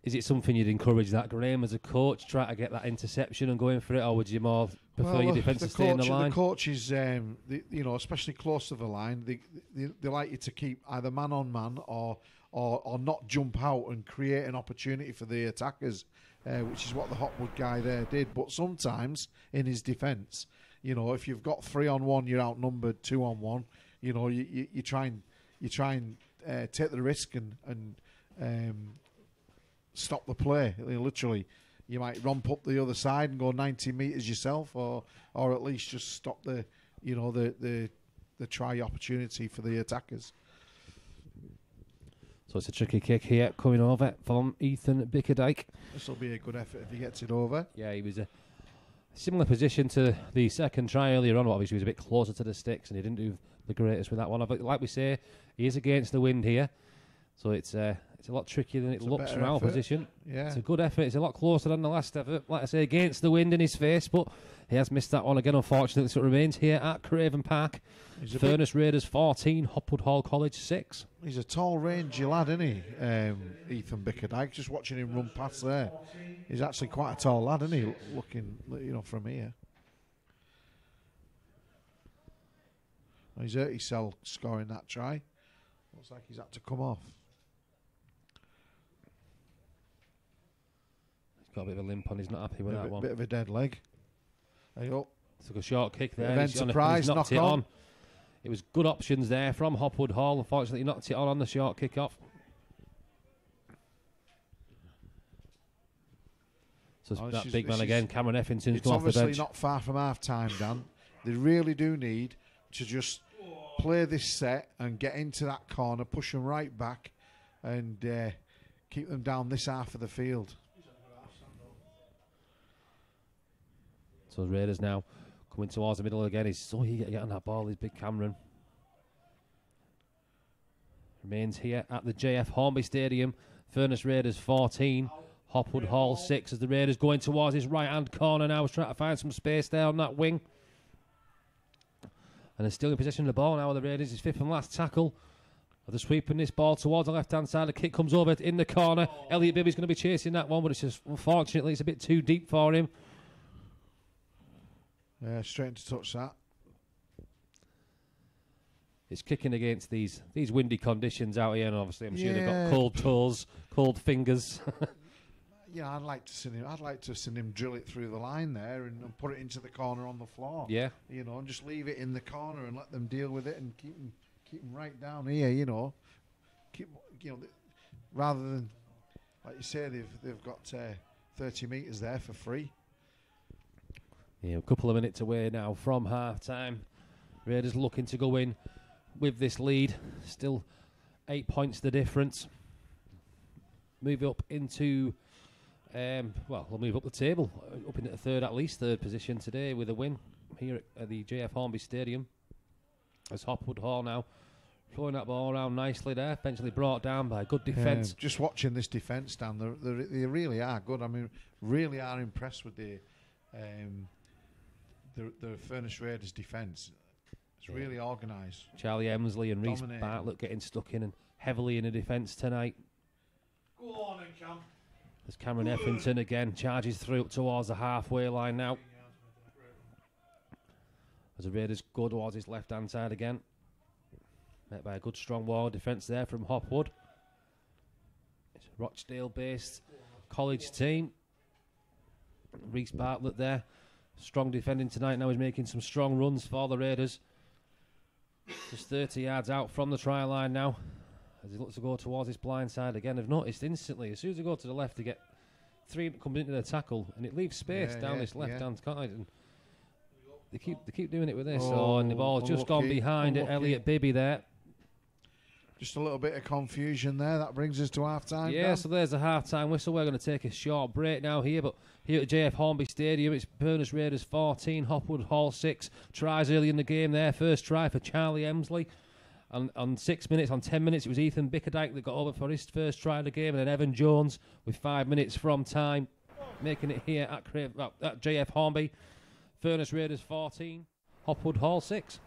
Is it something you'd encourage that, Graham, as a coach, try to get that interception and go in for it, or would you more prefer your defence to stay in the line? The coaches, especially close to the line, they like you to keep either man on man or not jump out and create an opportunity for the attackers, which is what the Hopwood guy there did. But sometimes in his defence, if you've got 3-on-1, you're outnumbered 2-on-1. You try and take the risk and stop the play. Literally, you might romp up the other side and go 90 metres yourself, or at least just stop the try opportunity for the attackers. So it's a tricky kick here coming over from Ethan Bickerdike. This will be a good effort if he gets it over. Yeah, he was a similar position to the second try earlier on. Obviously, he was a bit closer to the sticks and he didn't do the greatest with that one. But like we say, he is against the wind here. So it's a lot trickier than it looks from our position. Yeah. It's a good effort. It's a lot closer than the last effort. Like I say, against the wind in his face, but he has missed that one again, unfortunately. So it remains here at Craven Park. Furness Raiders 14, Hopwood Hall College 6. He's a tall, rangy lad, isn't he, Ethan Bickerdike? Just watching him run past there. He's actually quite a tall lad, isn't he, looking, from here. He's hurt himself scoring that try. Looks like he's had to come off. Got a bit of a limp on. He's not happy with that one. Bit of a dead leg. There you go. Took a short kick there. Event surprise, knocked it on. It was good options there from Hopwood Hall. Unfortunately, he knocked it on the short kick off. So that big man again, Cameron Effington's gone off the bench. It's obviously not far from half time, Dan. They really do need to just play this set and get into that corner, push them right back, and keep them down this half of the field. So Raiders now coming towards the middle again. He's so eager to get on that ball, is big Cameron. Remains here at the JF Hornby Stadium. Furness Raiders 14, Hopwood Hall 6, as the Raiders going towards his right-hand corner now. He's trying to find some space there on that wing. And they're still in possession of the ball now, the Raiders. His fifth and last tackle. They're sweeping this ball towards the left-hand side. The kick comes over in the corner. Elliot Bibby's going to be chasing that one, but it's just, unfortunately, it's a bit too deep for him. Straight into touch that. It's kicking against these windy conditions out here, and obviously I'm sure they've got cold toes, cold fingers. Yeah, I'd like to see him drill it through the line there and put it into the corner on the floor. Yeah, and just leave it in the corner and let them deal with it and keep them right down here. Rather than, like you say, they've got 30 metres there for free. Yeah, a couple of minutes away now from half-time. Raiders looking to go in with this lead. Still 8 points the difference. Move up into, we'll move up the table. Up into the third position today with a win here at the JF Hornby Stadium. As Hopwood Hall now throwing that ball around nicely there. Eventually brought down by good defence. Just watching this defence, Dan, they really are good. I mean, really are impressed with the Furness Raiders defence. It's really organised. Charlie Emsley and Reece Bartlett getting stuck in and heavily in the defence tonight. Go on then, Cam. As Cameron Effington again charges through up towards the halfway line now. As the Raiders go towards his left-hand side again. Met by a good strong wall defence there from Hopwood. It's a Rochdale-based college team. Reece Bartlett there. Strong defending tonight. Now he's making some strong runs for the Raiders. Just 30 yards out from the try line now. As he looks to go towards his blind side again. I've noticed instantly, as soon as they go to the left, they get three coming into the tackle, and it leaves space down this left-hand side. And they keep doing it with this. And the ball's just gone behind it. Elliot Bibby there. Just a little bit of confusion there. That brings us to half time. Yeah, so there's the half-time whistle. We're going to take a short break now here, but here at JF Hornby Stadium, it's Furness Raiders 14, Hopwood Hall 6. Tries early in the game there. First try for Charlie Emsley. And on 10 minutes, it was Ethan Bickerdike that got over for his first try of the game, and then Evan Jones with 5 minutes from time, making it here at JF Hornby. Furness Raiders 14, Hopwood Hall 6.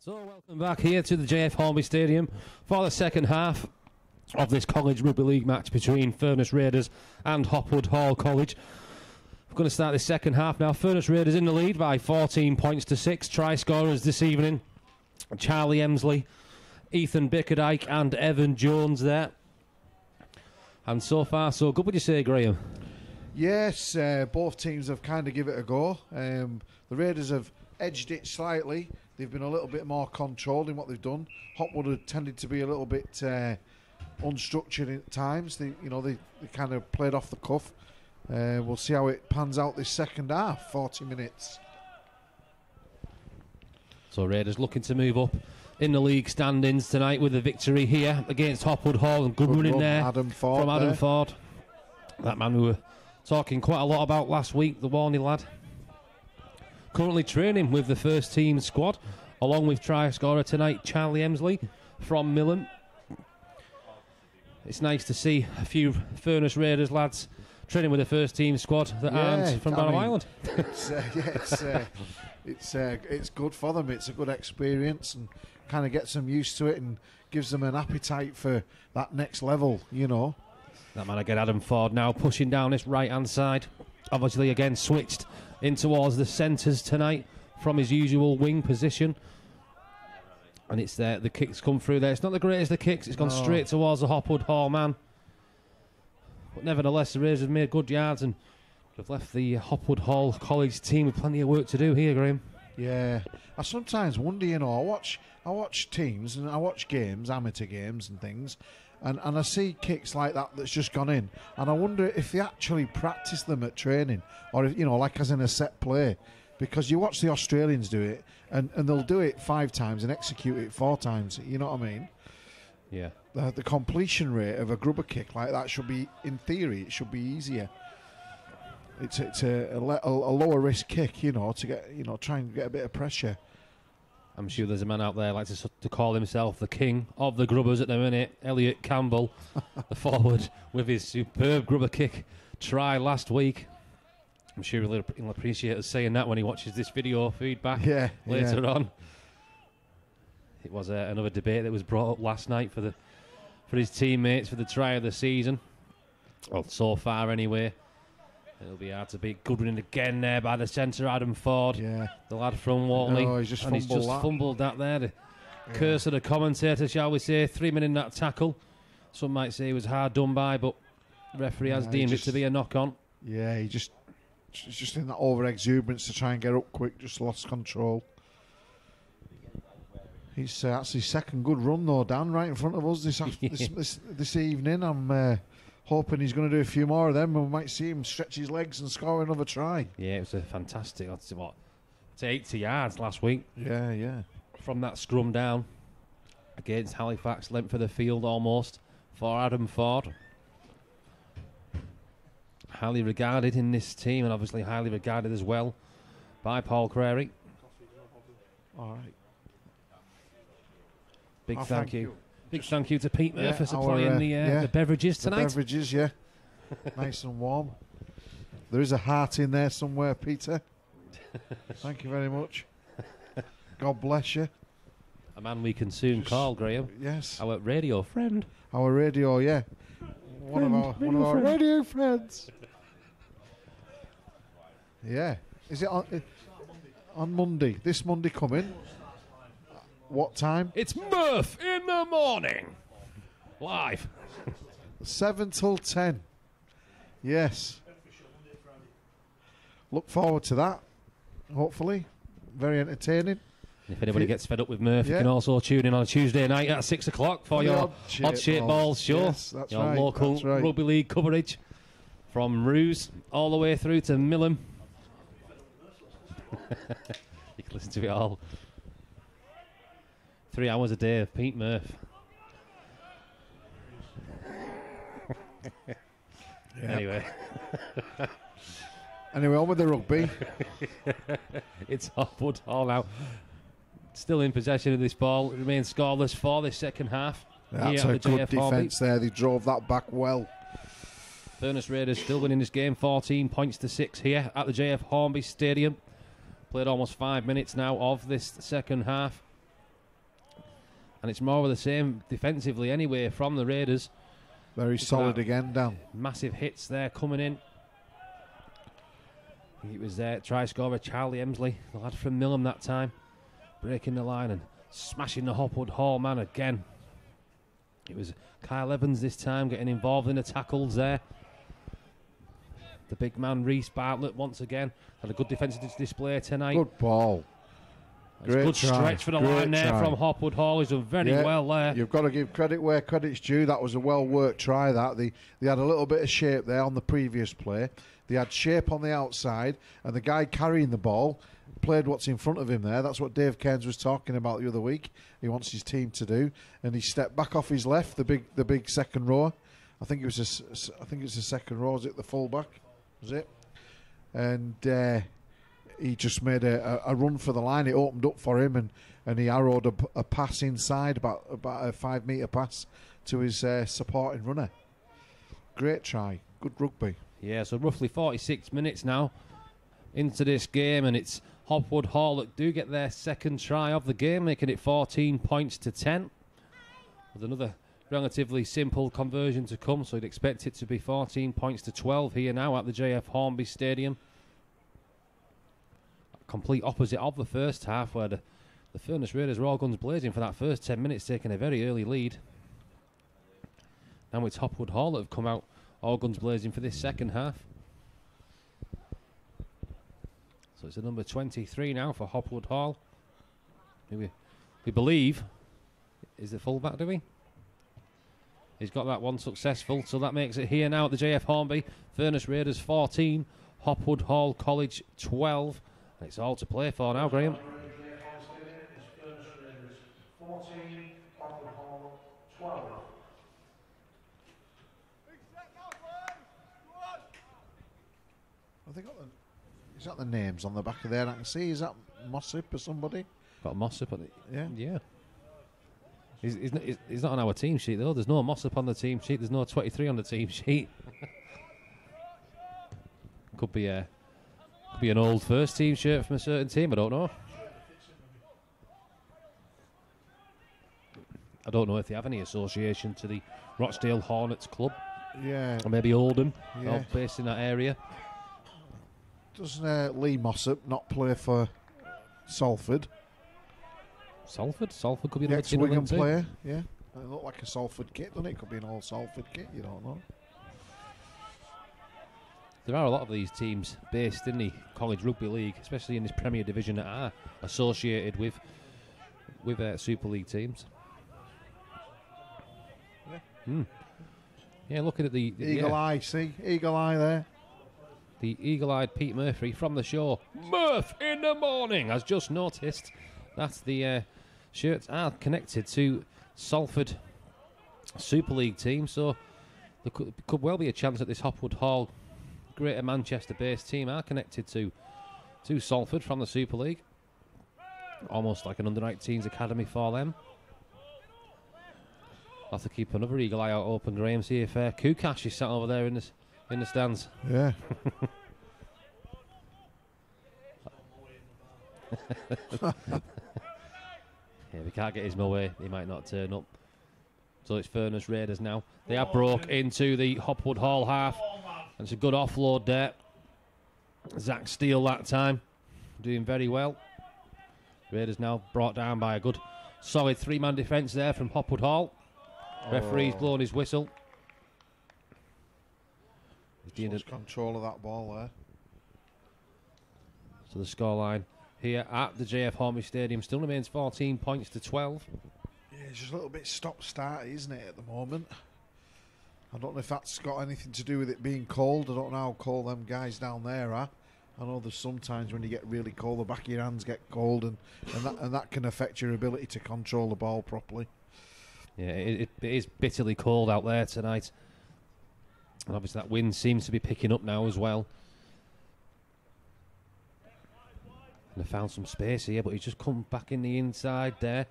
So welcome back here to the JF Hornby Stadium for the second half of this College Rugby League match between Furness Raiders and Hopwood Hall College. We're going to start this second half now. Furness Raiders in the lead by 14 points to 6. Try scorers this evening: Charlie Emsley, Ethan Bickerdike and Evan Jones there. And so far so good, would you say, Graham? Yes, both teams have kind of give it a go. The Raiders have edged it slightly. They've been a little bit more controlled in what they've done. Hopwood have tended to be a little bit unstructured at times. They kind of played off the cuff. We'll see how it pans out this second half, 40 minutes. So Raiders looking to move up in the league standings tonight with a victory here against Hopwood Hall. And good running there from Adam Ford. That man we were talking quite a lot about last week, the Warney lad. Currently training with the first team squad, along with try scorer tonight, Charlie Emsley from Millen. It's nice to see a few Furness Raiders lads training with the first team squad that aren't from Barrow Island. It's good for them. It's a good experience and kind of gets them used to it and gives them an appetite for that next level, you know. That man again, Adam Ford, now pushing down this right-hand side. Obviously, again, switched in towards the centres tonight from his usual wing position. And it's there, the kicks come through there. It's not the greatest of kicks, it's gone straight towards the Hopwood Hall man. But nevertheless, the Raiders have made good yards and have left the Hopwood Hall College team with plenty of work to do here, Graham. Yeah, I sometimes wonder, you know, I watch teams and I watch games, amateur games and things, and I see kicks like that's just gone in, and I wonder if they actually practice them at training, or if, you know, like as in a set play, because you watch the Australians do it, and they'll do it 5 times and execute it 4 times. You know what I mean? Yeah. The completion rate of a grubber kick like that should be, in theory, it should be easier. It's a lower risk kick, you know, to get, you know, try and get a bit of pressure. I'm sure there's a man out there like to call himself the king of the grubbers at the minute, Elliot Campbell, the forward, with his superb grubber kick try last week. I'm sure he'll appreciate us saying that when he watches this video feedback later on. It was another debate that was brought up last night for his teammates for the try of the season. Well, so far anyway. It'll be hard to beat. Good running again there by the centre, Adam Ford. Yeah. The lad from Whately. Oh, he's just fumbled that there. The curse of the commentator, shall we say. 3 men in that tackle. Some might say he was hard done by, but the referee has deemed it to be a knock-on. Yeah, he's just in that over-exuberance to try and get up quick, just lost control. He's that's his second good run, though, Dan, right in front of us this evening. I'm hoping he's going to do a few more of them, and we might see him stretch his legs and score another try. Yeah, it was a fantastic. It's 80 yards last week. Yeah. From that scrum down against Halifax, length of the field almost for Adam Ford. Highly regarded in this team, and obviously highly regarded as well by Paul Crary. All right. Big thank you. Big thank you to Pete Murphy for supplying the beverages tonight. The beverages, yeah. Nice and warm. There is a heart in there somewhere, Peter. Thank you very much. God bless you. A man we can soon call, Graham. Yes. Our radio friend. Our radio, yeah. One of our radio friends. Yeah. Is it on Monday? This Monday coming? What time? It's Murph in the morning. Live. 7 till 10. Yes. Look forward to that. Hopefully. Very entertaining. If anybody gets fed up with Murph, you can also tune in on a Tuesday night at 6 o'clock for your Odd Shape Balls show. Yes, that's your local rugby league coverage from Roos all the way through to Millen. You can listen to it all. 3 hours a day of Pete Murph. Anyway. Anyway, on with the rugby. It's Hopwood Hall now. Still in possession of this ball. It remains scoreless for this second half. That's a good defence there. They drove that back well. Furness Raiders still winning this game 14 points to 6 here at the JF Hornby Stadium. Played almost 5 minutes now of this second half. And it's more of the same defensively anyway from the Raiders. Very solid again, Dan. Massive hits there coming in. I think it was try scorer Charlie Emsley, the lad from Millham that time, breaking the line and smashing the Hopwood Hall man again. It was Kyle Evans this time getting involved in the tackles there. The big man Reece Bartlett once again had a good defensive display tonight. Good ball. Great good try. Stretch for the line there from Hopwood Hall. He's done very well there. You've got to give credit where credit's due. That was a well-worked try. That they had a little bit of shape there on the previous play. They had shape on the outside, and the guy carrying the ball played what's in front of him there. That's what Dave Cairns was talking about the other week. He wants his team to do, and he stepped back off his left, the big second row. I think it was the second row. Was it the fullback? Was it? And he just made a run for the line. It opened up for him, and he arrowed a pass inside, about a 5 metre pass to his supporting runner. Great try. Good rugby. Yeah, so roughly 46 minutes now into this game, and it's Hopwood Hall that do get their second try of the game, making it 14 points to 10. With another relatively simple conversion to come, so you'd expect it to be 14 points to 12 here now at the JF Hornby Stadium. Complete opposite of the first half, where the Furness Raiders were all guns blazing for that first 10 minutes, taking a very early lead. Now it's Hopwood Hall that have come out all guns blazing for this second half. So it's a number 23 now for Hopwood Hall, who we believe is the fullback, do we? He's got that one successful, so that makes it here now at the JF Hornby. Furness Raiders 14, Hopwood Hall College 12. And it's all to play for now, Graham. 14, Hopwood Hall 12. Have they got is that the names on the back of there? I can see. Is that Mossip or somebody? Got Mossip on it. Yeah. Yeah. He's not on our team sheet though. There's no Mossip on the team sheet. There's no 23 on the team sheet. Could be an old first team shirt from a certain team. I don't know. I don't know if they have any association to the Rochdale Hornets club. Yeah. Or maybe Oldham, Yeah. based in that area. Doesn't Lee Mossop not play for Salford? Salford? Salford could be another team. Ex-Wigan player, yeah. It looked like a Salford kit, doesn't it? Could be an old Salford kit, you don't know. There are a lot of these teams based in the College Rugby League, especially in this Premier Division, that are associated with Super League teams. Yeah, yeah, looking at the Eagle Eye, see? Eagle Eye there. The eagle-eyed Pete Murphy from the shore. Murph in the morning has just noticed that the shirts are connected to Salford Super League team, so there could well be a chance that this Hopwood Hall Greater Manchester-based team are connected to Salford from the Super League. Almost like an under-19s academy for them. I'll have to keep another eagle eye out open, Graham, see if Kukash is sat over there in the stands. Yeah. Yeah, we can't get his way. He might not turn up. So it's Furness Raiders now. They have broke into the Hopwood Hall half. And it's a good offload there. Zach Steele that time. Doing very well. Raiders now brought down by a good solid three-man defence there from Hopwood Hall. Referee's blown his whistle. He's lost control of that ball there. So the scoreline here at the JF Hornby Stadium still remains 14 points to 12. Yeah, it's just a little bit stop-start, isn't it, at the moment? I don't know if that's got anything to do with it being cold. I don't know how cold them guys down there are. I know there's sometimes when you get really cold, the back of your hands get cold, and that can affect your ability to control the ball properly. Yeah, it is bitterly cold out there tonight. And obviously that wind seems to be picking up now as well. And they found some space here, but he's just come back in the inside there.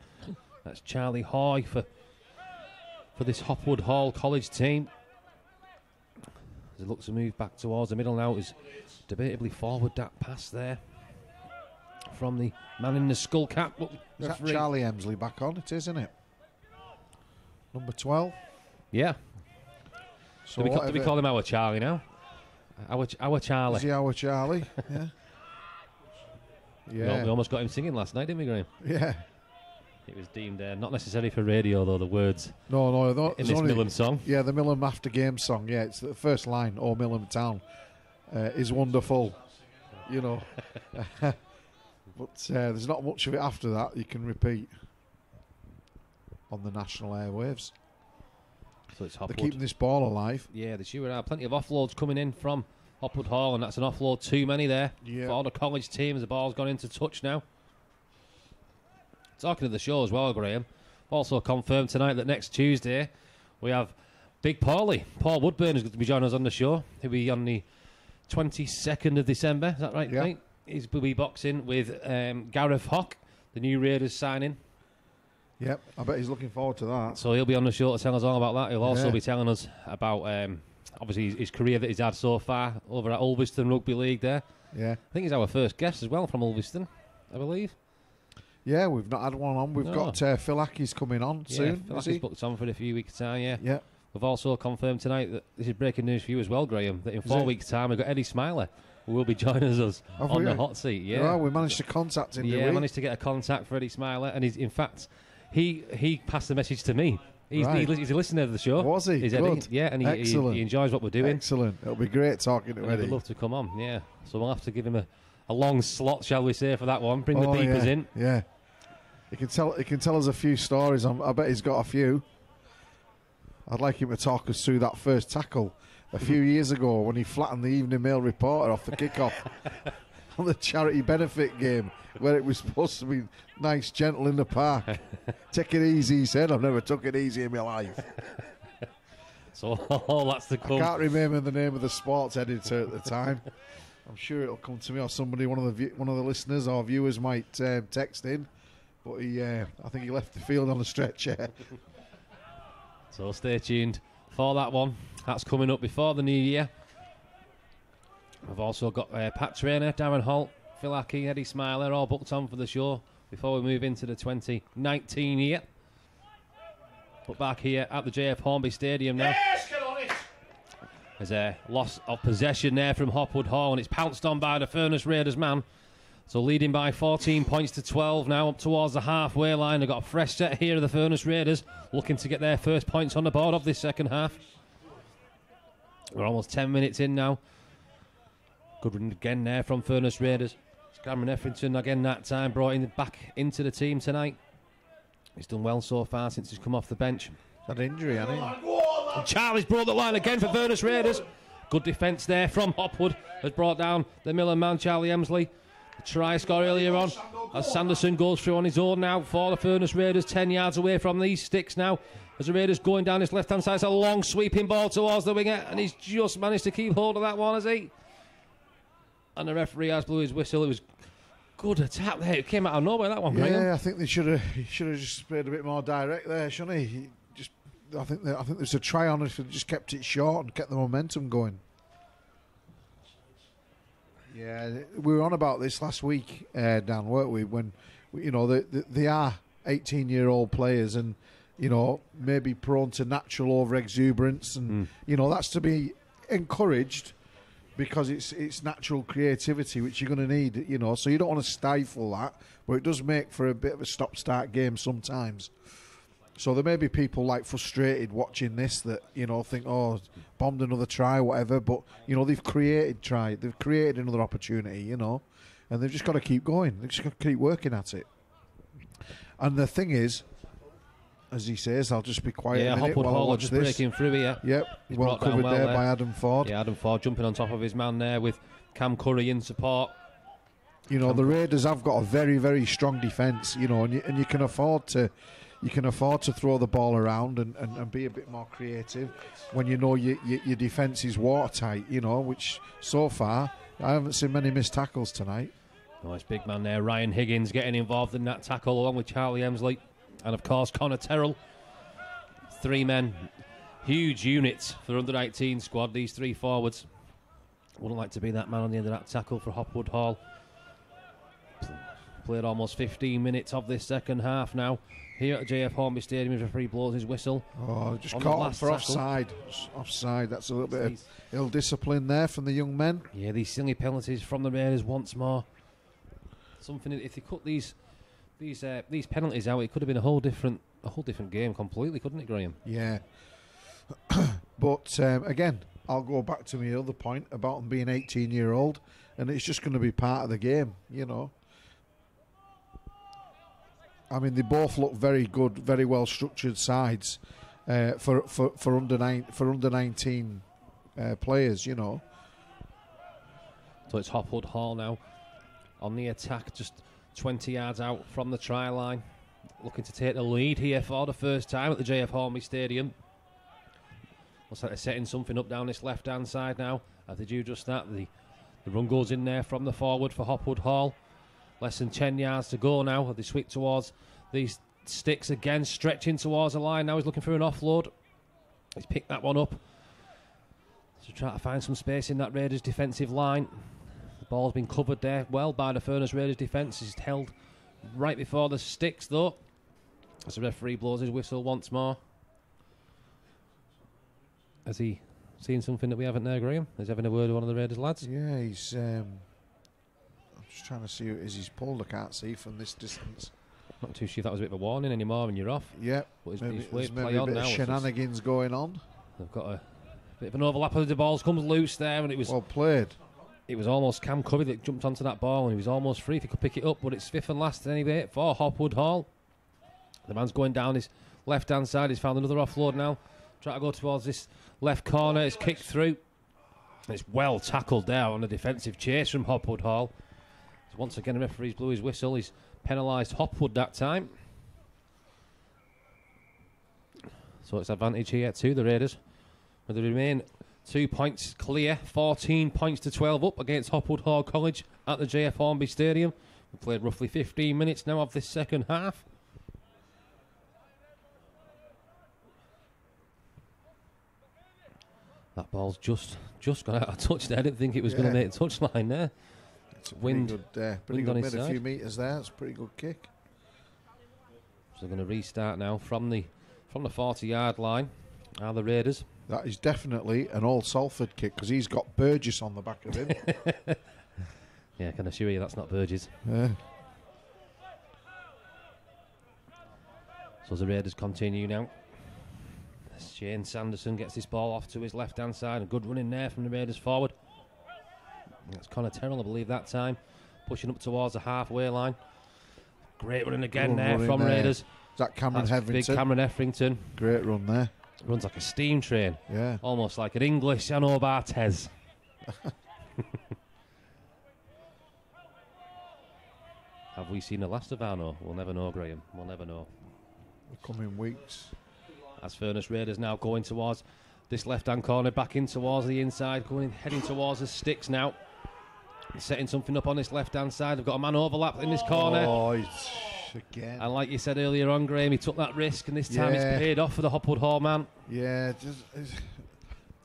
That's Charlie Hoy for this Hopwood Hall College team. As he looks to move back towards the middle now, is debatably forward that pass there from the man in the skull cap. Is that Charlie Emsley back on? It is, isn't it? Number 12. Yeah. So Do we whatever- call him our Charlie now? Our Charlie. Is he our Charlie? Yeah. We almost got him singing last night, didn't we, Graham? Yeah. It was deemed not necessary for radio, though, the words No, in it's this only, Millham song. Yeah, the Millham after game song. Yeah, it's the first line. "Oh, Millham Town is wonderful," you know. But there's not much of it after that you can repeat on the national airwaves. So it's They're Hopwood. keeping this ball alive. Yeah, they sure are. Plenty of offloads coming in from Hopwood Hall, and that's an offload too many there Yeah. for the college team as the ball's gone into touch now. Talking of the show as well, Graham, also confirmed tonight that next Tuesday we have Big Paulie. Paul Woodburn is going to be joining us on the show. He'll be on the 22nd of December. Is that right, Yeah. mate? He's will be boxing with Gareth Hock, the new Raiders signing. Yep, I bet he's looking forward to that. So he'll be on the show to tell us all about that. He'll also Yeah. be telling us about obviously his career that he's had so far over at Ulverston Rugby League there. Yeah, I think he's our first guest as well from Ulverston, I believe. yeah, we've not had one on. We've No. got Phil Ackey's coming on soon. Yeah, Is he's he? booked on for a few weeks' time, yeah. Yeah, We've also confirmed tonight that this is breaking news for you as well, Graham, that in Is 4 it? weeks' time we've got Eddie Smiler who will be joining us Have on we? the hot seat. Yeah, Well, we managed to contact him. yeah, did we? managed to get a contact for Eddie Smiler, and he's in fact he passed the message to me. He's Right. he's a listener of the show. Was he? Is Eddie? Good. Yeah, and Excellent. he enjoys what we're doing. Excellent. It'll be great talking to And he'd Eddie. love to come on, yeah. So we'll have to give him a long slot, shall we say, for that one. Bring the beepers yeah. in. Yeah, he can tell us a few stories. I bet he's got a few. I'd like him to talk us through that first tackle a few years ago when he flattened the Evening Mail reporter off the kickoff on the charity benefit game where it was supposed to be nice, gentle in the park. Take it easy, he said. I've never took it easy in my life. So all that's to I come. can't remember the name of the sports editor at the time. I'm sure it'll come to me, or somebody, one of the listeners or viewers might text in. But I think he left the field on a stretcher. So stay tuned for that one. That's coming up before the new year. We've also got Pat Trainer, Darren Holt, Phil Ackey, Eddie Smiler all booked on for the show before we move into the 2019 year. But back here at the JF Hornby Stadium now. Yes, get on it! There's a loss of possession there from Hopwood Hall, and it's pounced on by the Furness Raiders man. So leading by 14 points to 12 now, up towards the halfway line. They've got a fresh set here of the Furness Raiders, looking to get their first points on the board of this second half. We're almost 10 minutes in now. Good run again there from Furness Raiders. It's Cameron Effrington again that time, brought in back into the team tonight. He's done well so far since he's come off the bench. That injury, hasn't he? Go on, lad! And Charlie's brought the line again for Furness Raiders. Good defence there from Hopwood. Has brought down the Millham man, Charlie Emsley. The try score earlier on as Sanderson goes through on his own now for the Furness Raiders. 10 yards away from these sticks now. As the Raiders going down his left-hand side, it's a long sweeping ball towards the winger, and he's just managed to keep hold of that one, has he? And the referee has blew his whistle. It was good attack there. It came out of nowhere, that one, Graham. Yeah, I think he should have just played a bit more direct there, shouldn't he? I think there's a try on if he just kept it short and kept the momentum going. Yeah, we were on about this last week, Dan, weren't we? When they are 18-year-old players, and maybe prone to natural over exuberance, and that's to be encouraged because it's natural creativity which you're going to need. So you don't want to stifle that, but it does make for a bit of a stop-start game sometimes. So there may be people frustrated watching this that think, oh, bombed another try, whatever. But they've created another opportunity, and they've just got to keep going. They've just got to keep working at it. And the thing is, as he says, I'll just be quiet. Yeah, a minute Hopwood while I Hall watch just this. breaking through here. Yep, He's well brought down covered well there there. by Adam Ford. Yeah, Adam Ford jumping on top of his man there with Cam Curry in support. The Raiders have got a very, very strong defence, and you can afford to. You can afford to throw the ball around and be a bit more creative when your defence is watertight, which so far I haven't seen many missed tackles tonight. Nice big man there, Ryan Higgins getting involved in that tackle along with Charlie Emsley and of course Connor Terrell. 3 men, huge units for under-19 squad, these 3 forwards. Wouldn't like to be that man on the end of that tackle for Hopwood Hall. played almost 15 minutes of this second half now. Here at JF Hornby Stadium, if referee blows his whistle. Oh, just caught up for offside. Offside. That's a little bit of ill discipline there from the young men. Yeah, these silly penalties from the Raiders once more. Something, if they cut these penalties out, it could have been a whole different game completely, couldn't it, Graham? Yeah. But again, I'll go back to my other point about them being 18-year-old, and it's just going to be part of the game, you know. I mean, they both look very good, very well structured sides for under 19 players, you know. So it's Hopwood Hall now on the attack, just 20 yards out from the try line, looking to take the lead here for the first time at the JF Hornby Stadium. Looks like they're setting something up down this left-hand side now. As they do just that, the run goes in there from the forward for Hopwood Hall. Less than 10 yards to go now. They swing towards these sticks again, stretching towards the line. Now he's looking for an offload. He's picked that one up. So try to find some space in that Raiders defensive line. The ball's been covered there well by the Furness Raiders defence. He's held right before the sticks though. As the referee blows his whistle once more. Has he seen something that we haven't there, Graham? Is he having a word with one of the Raiders lads? Yeah, he's... I'm just trying to see who it is he's pulled. I can't see from this distance. Not too sure if that was a bit of a warning anymore and you're off. Yeah, but maybe there's maybe a bit of shenanigans going on. They've got a bit of an overlap as the ball comes loose there, and it was well played. It was almost Cam Curry that jumped onto that ball, and he was almost free if he could pick it up, but it's fifth and last anyway for Hopwood Hall. The man's going down his left-hand side. He's found another offload now. Try to go towards this left corner. It's kicked through. It's well tackled there on a defensive chase from Hopwood Hall. So once again, the referee's blew his whistle. He's penalised Hopwood that time. So it's advantage here to the Raiders. But they remain 2 points clear, 14 points to 12 up against Hopwood Hall College at the JF Hornby Stadium. We've played roughly 15 minutes now of this second half. That ball's just gone out of touch there. I didn't think it was going to make a touchline there. It's a pretty good made a few metres there. It's a pretty good kick. So they're going to restart now from the 40-yard line. Are the Raiders? That is definitely an Old Salford kick because he's got Burgess on the back of him. Yeah, I can assure you that's not Burgess. Yeah. So the Raiders continue now. Shane Sanderson gets this ball off to his left-hand side. A good run in there from the Raiders forward. That's Connor Terrell, I believe, that time. Pushing up towards the halfway line. Great running again there from Raiders. Is that Cameron Hetherington? Big Cameron Etherington. Great run there. Runs like a steam train. Yeah. Almost like an English Jano Barthez. Have we seen the last of Arno? We'll never know, Graham. We'll never know. The coming weeks. As Furness Raiders now going towards this left-hand corner, back in towards the inside, heading towards the sticks now. Setting something up on this left-hand side. They've got a man overlap in this corner. Oh, again. And like you said earlier on, Graham, he took that risk, and this time it's paid off for the Hopwood Hall man. Yeah, it's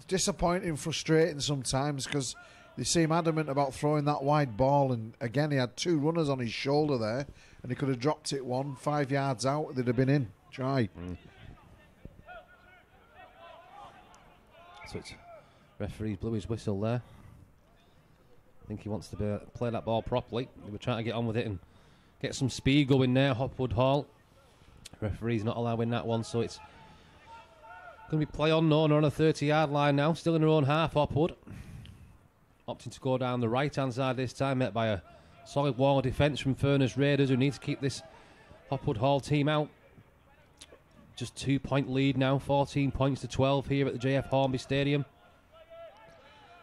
disappointing, frustrating sometimes because they seem adamant about throwing that wide ball. And again, he had two runners on his shoulder there, and he could have dropped it 5 yards out. They'd have been in. Try. So it's referee's blew his whistle there. I think he wants to play that ball properly. They were trying to get on with it and get some speed going there, Hopwood Hall. Referee's not allowing that one, so it's going to be play on. No, on a 30-yard line now. Still in their own half, Hopwood. Opting to go down the right-hand side this time, met by a solid wall of defence from Furness Raiders, who need to keep this Hopwood Hall team out. Just 2 point lead now, 14 points to 12 here at the JF Hornby Stadium.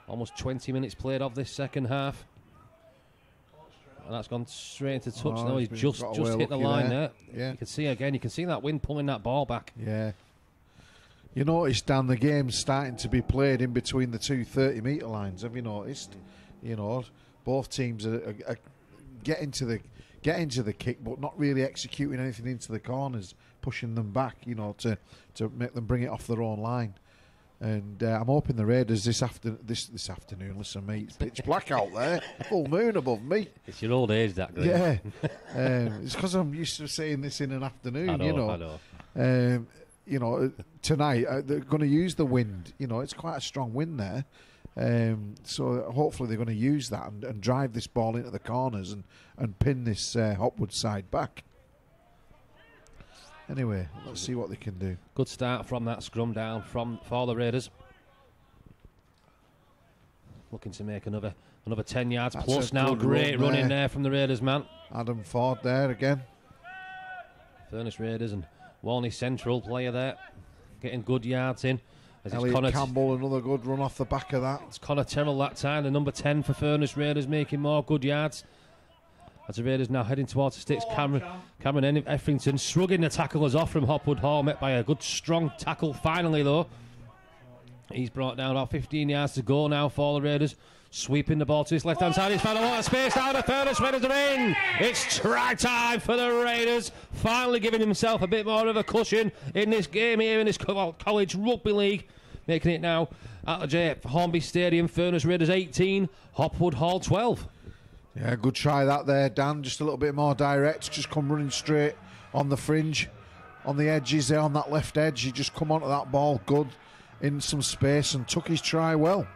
Almost 20 minutes played of this second half. And that's gone straight into touch now. He's just hit the line there. Yeah. You can see again, you can see that wind pulling that ball back. Yeah. You notice, Dan, the game's starting to be played in between the two 30-metre lines. Have you noticed? You know, both teams are getting to the kick, but not really executing anything into the corners, pushing them back, you know, to make them bring it off their own line. And I'm hoping the Raiders this afternoon. Listen, mate, it's pitch black out there. Full moon above me. It's your old age, that, Greg. Yeah. It's because I'm used to saying this in an afternoon. I know. Tonight they're going to use the wind. It's quite a strong wind there. So hopefully they're going to use that and drive this ball into the corners and pin this Hopwood side back. Anyway, let's see what they can do. Good start from that scrum down for the Raiders. Looking to make another 10 yards That's plus a now. good Great run run in there. there from the Raiders, man. Adam Ford there again. Furness Raiders and Warney Central player there. Getting good yards in. As it's Elliot Campbell, another good run off the back of that. It's Connor Terrell that time, the number 10 for Furness Raiders, making more good yards. As the Raiders now heading towards the sticks, Cameron Etherington shrugging the tacklers off from Hopwood Hall, met by a good strong tackle finally though. He's brought down about 15 yards to go now for the Raiders. Sweeping the ball to his left hand side. He's found a lot of space now. The Furness Raiders are in. It's try time for the Raiders. Finally giving himself a bit more of a cushion in this game here in this college rugby league. Making it now at the JF Hornby Stadium. Furness Raiders 18, Hopwood Hall 12. Yeah, good try that there, Dan. Just a little bit more direct. Just come running straight on the fringe, on the edges there, on that left edge. He just come onto that ball good in some space and took his try well.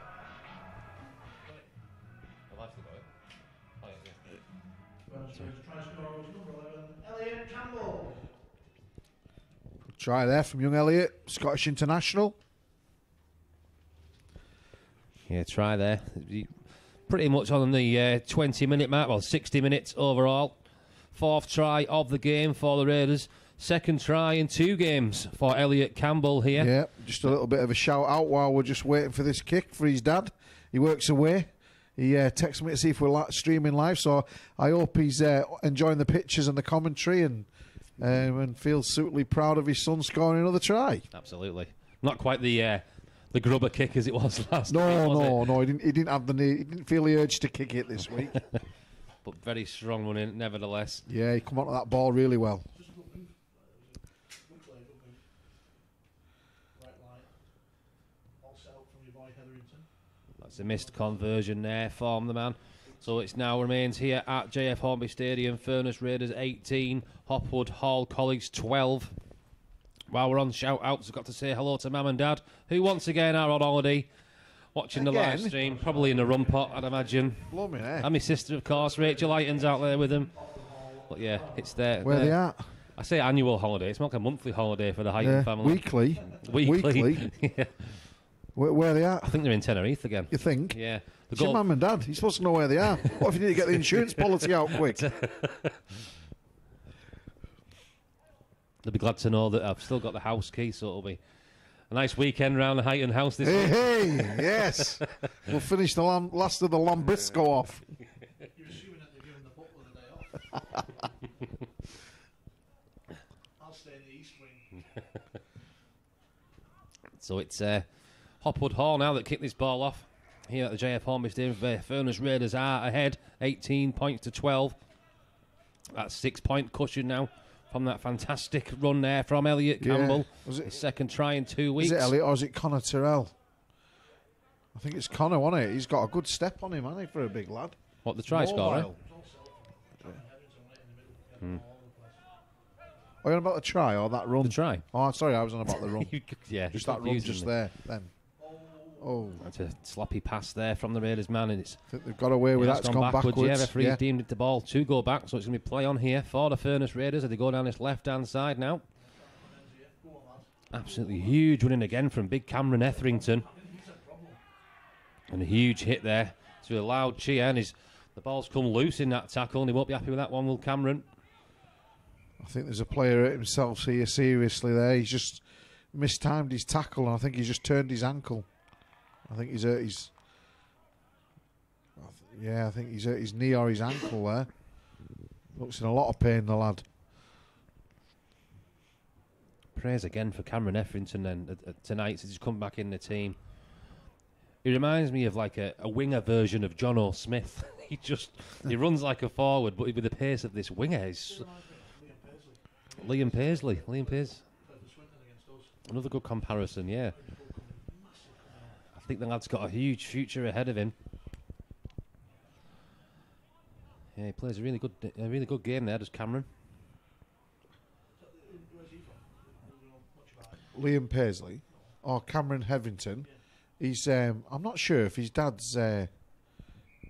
Good try there from young Elliot, Scottish international. Yeah, try there. Pretty much on the 20-minute mark, well, 60 minutes overall. Fourth try of the game for the Raiders. Second try in 2 games for Elliot Campbell here. Yeah, just a little bit of a shout out while we're just waiting for this kick for his dad. He works away. He texted me to see if we're streaming live, so I hope he's enjoying the pictures and the commentary and feels suitably proud of his son scoring another try. Absolutely. Not quite the grubber kick as it was last week, No. He didn't have the need. He didn't feel the urge to kick it this week. But very strong running, nevertheless. Yeah, he come onto that ball really well. That's a missed conversion there from the man. So it now remains here at JF Hornby Stadium. Furness Raiders 18, Hopwood Hall College 12. While we're on shout-outs, I've got to say hello to Mum and Dad, who once again are on holiday, watching the live stream, probably in a rum pot, I'd imagine. Blooming, eh? And my sister, of course, Rachel Lighton's out there with them. But yeah, it's there. Where they at? I say annual holiday. It's more like a monthly holiday for the Highton family. Weekly. Yeah. Where they at? I think they're in Tenerife again. You think? Yeah. It's your mum and dad. You're supposed to know where they are. What if you need to get the insurance policy out quick? They'll be glad to know that I've still got the house key, so it'll be a nice weekend around the Highton house this week. Hey, yes. We'll finish the last of the Lambrisco off. You're assuming that they're giving the butler the day off. I'll stay in the East Wing. So it's Hopwood Hall now that kicked this ball off here at the JF Hornby Stadium. Furness Raiders are ahead, 18 points to 12. That's 6-point cushion now from that fantastic run there from Elliot Campbell. Was it his second try in 2 weeks. Is it Elliot or is it Connor Terrell? I think it's Connor, wasn't it? He's got a good step on him, hasn't he, for a big lad? What, the try scorer? Are you on about the try or that run? The try. Oh, sorry, I was on about the run. Yeah, Just that run just there, then. Oh. That's a sloppy pass there from the Raiders man, and it's I think they've got away with that. It's gone backwards. Yeah, referee deemed it the ball to go back, so it's going to be play on here for the Furness Raiders as they go down this left-hand side now. Absolutely huge running again from big Cameron Etherington. And a huge hit there to a loud cheer, and the ball's come loose in that tackle, and he won't be happy with that one, will Cameron? I think there's a player at himself here seriously there. He's just mistimed his tackle, and I think he's just turned his ankle. I think he's hurt his... I think he's hurt his knee or his ankle there. Looks in a lot of pain, the lad. Praise again for Cameron Etherington then tonight, since he's come back in the team. He reminds me of like a winger version of John O'Smith. he runs like a forward, but with the pace of this winger, he's... Liam Paisley. Another good comparison, yeah. think the lad's got a huge future ahead of him. Yeah, he plays a really good game there, does Cameron. Liam Paisley or Cameron Hetherington. He's I'm not sure if his dad's did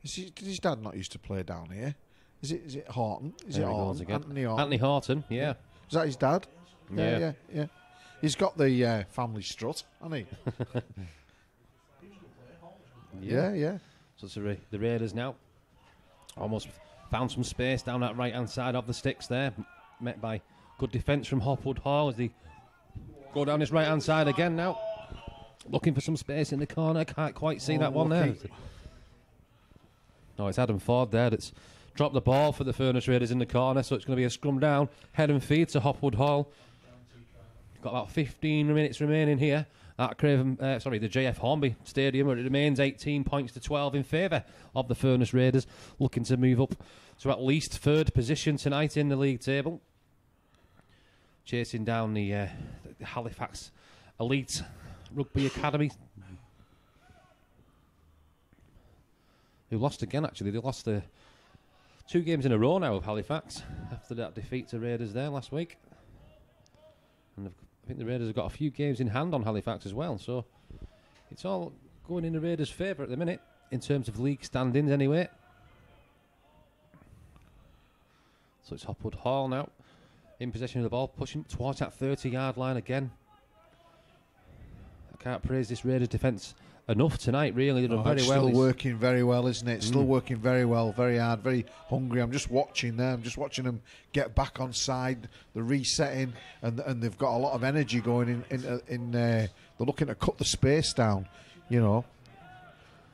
his dad not used to play down here? Is it Horton? Is There it he goes Horton? again. Anthony Horton. Anthony Horton, yeah. Is that his dad? Yeah. Yeah. He's got the family strut, hasn't he? Yeah. So it's the Raiders now. Almost found some space down that right-hand side of the sticks there. Met by good defence from Hopwood Hall as they go down this right-hand side again now. Looking for some space in the corner. Can't quite see that one there. No, it's Adam Ford there that's dropped the ball for the Furness Raiders in the corner, so it's going to be a scrum down, head and feed to Hopwood Hall. Got about 15 minutes remaining here at the JF Hornby Stadium, where it remains 18 points to 12 in favour of the Furness Raiders, looking to move up to at least third position tonight in the league table. Chasing down the Halifax Elite Rugby Academy, who lost again, actually. They lost 2 games in a row now of Halifax after that defeat to Raiders there last week. And I think the Raiders have got a few games in hand on Halifax as well, so it's all going in the Raiders' favour at the minute, in terms of league standings anyway. So it's Hopwood Hall now, in possession of the ball, pushing towards that 30-yard line again. I can't praise this Raiders defence enough tonight, really. They've done very well. Still working very well, isn't it? Still working very well, very hard, very hungry. I'm just watching them. I'm just watching them get back on side, the resetting, and they've got a lot of energy going in. They're looking to cut the space down. You know,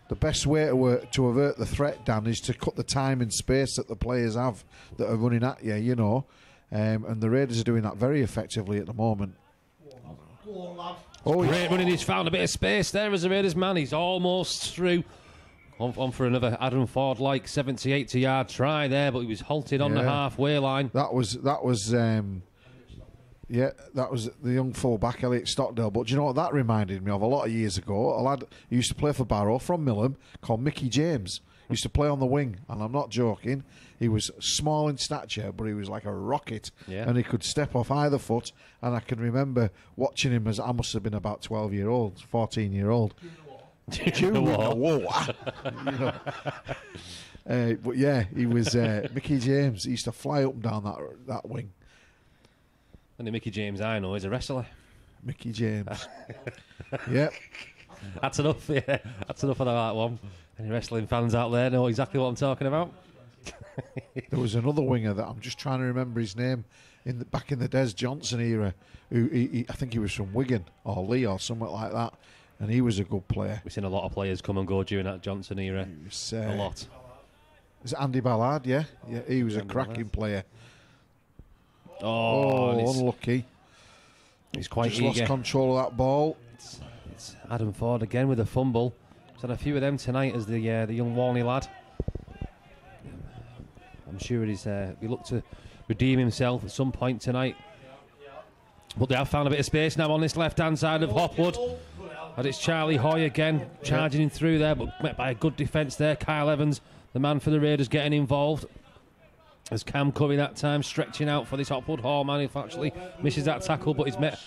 the best way to avert the threat, Dan, is to cut the time and space that the players have that are running at you. You know, and the Raiders are doing that very effectively at the moment. Go on, lad. Oh, Great running, he's found a bit of space there as a Raiders man. He's almost through. On for another Adam Ford-like 70-80 yard try there, but he was halted on the halfway line. That was the young full-back Elliot Stockdale. But do you know what that reminded me of? A lot of years ago, a lad who used to play for Barrow from Millham called Mickey James. He used to play on the wing, and I'm not joking. He was small in stature, but he was like a rocket, and he could step off either foot. And I can remember watching him as I must have been about 12-year-old, 14-year-old. But yeah, he was Mickey James. He used to fly up and down that wing. And the Mickey James I know is a wrestler. Mickey James. Yep. That's enough. Yeah, that's enough of that one. Any wrestling fans out there know exactly what I'm talking about. There was another winger that I'm just trying to remember his name back in the Des Johnson era. Who I think he was from Wigan or Lee or something like that, and he was a good player. We've seen a lot of players come and go during that Johnson era. A lot. Is it Andy Ballard? Yeah, he was a cracking player. Oh, unlucky. He's quite just eager. Lost control of that ball. It's Adam Ford again with a fumble. He's had a few of them tonight as the young Warney lad. I'm sure he look to redeem himself at some point tonight. But they have found a bit of space now on this left-hand side of Hopwood. And it's Charlie Hoy again, charging in through there, but met by a good defence there. Kyle Evans, the man for the Raiders, getting involved. As Cam Curry that time stretching out for this Hopwood Hall man, who actually misses that tackle, but he's met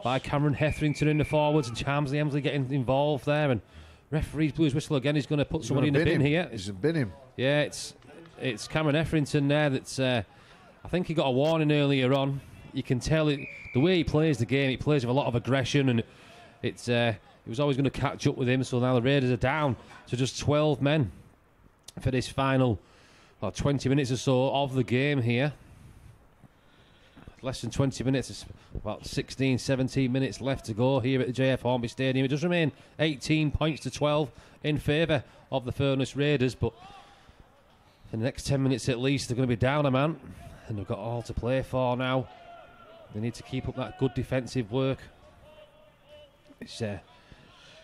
by Cameron Hetherington in the forwards, and Charmsley Emsley getting involved there. And referee's blew his whistle again. He's going to put somebody in the bin here. He's bin him. Yeah, it's Cameron Hetherington there. That's I think he got a warning earlier on. You can tell it, the way he plays the game. He plays with a lot of aggression, and he was always going to catch up with him. So now the Raiders are down to just 12 men for this final 20 minutes or so of the game here. Less than 20 minutes, it's about 16, 17 minutes left to go here at the JF Hornby Stadium. It does remain 18 points to 12 in favour of the Furness Raiders, but in the next 10 minutes at least, they're going to be down a man, and they've got all to play for now. They need to keep up that good defensive work.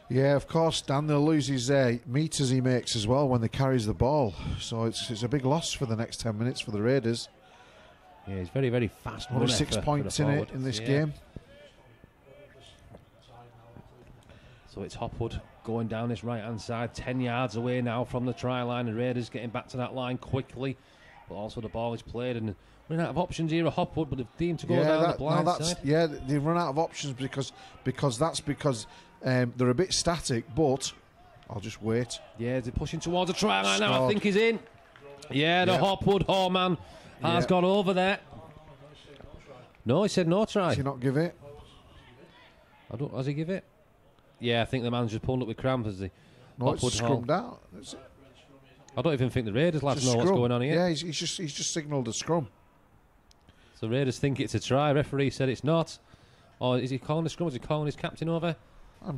Yeah, of course, Dan, they'll lose his metres he makes as well when they carries the ball. So it's a big loss for the next 10 minutes for the Raiders. Yeah, he's very, very fast. Only 6 points in this game. So it's Hopwood going down this right-hand side, 10 yards away now from the try line. The Raiders getting back to that line quickly, but also the ball is played and running out of options here at Hopwood, but they've deemed to go down the blind side. Yeah, they've run out of options because they're a bit static, but I'll just wait. Yeah, they're pushing towards the try line now. I think he's in. Yeah, the Hopwood Hall man has gone over there. No, he said no try. Does he not give it? Has he give it? Yeah, I think the man's just pulled up with cramp as the No, it's scrummed out. I don't even think the Raiders lads know what's going on here. Yeah, he's just signalled a scrum. So Raiders think it's a try. Referee said it's not. Or is he calling the scrum? Is he calling his captain over? I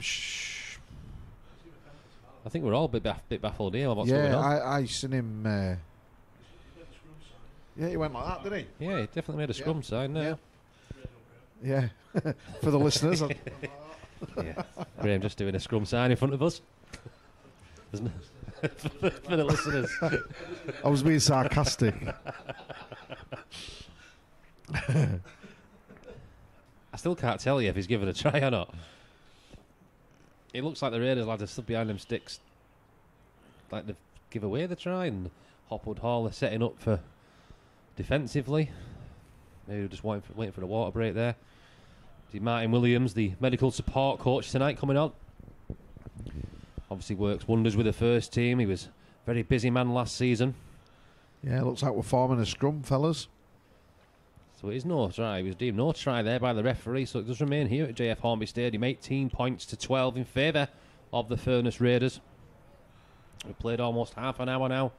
think we're all a bit baffled here. What's going on? Yeah, I seen him. Yeah, he went like that, didn't he? Yeah, he definitely made a scrum sign there. Yeah. For the listeners. Yeah. Graham just doing a scrum sign in front of us. For the listeners. I was being sarcastic. I still can't tell you if he's given a try or not. It looks like the Raiders lads are stood behind them sticks, like they give away the try, and Hopwood Hall are setting up for defensively. Maybe just waiting for the water break there. See Martin Williams, the medical support coach tonight, coming on. Obviously works wonders with the first team. He was a very busy man last season. Yeah, looks like we're forming a scrum, fellas. So it is no try. It was deemed no try there by the referee. So it does remain here at JF Hornby Stadium. 18 points to 12 in favour of the Furness Raiders. We've played almost half an hour now.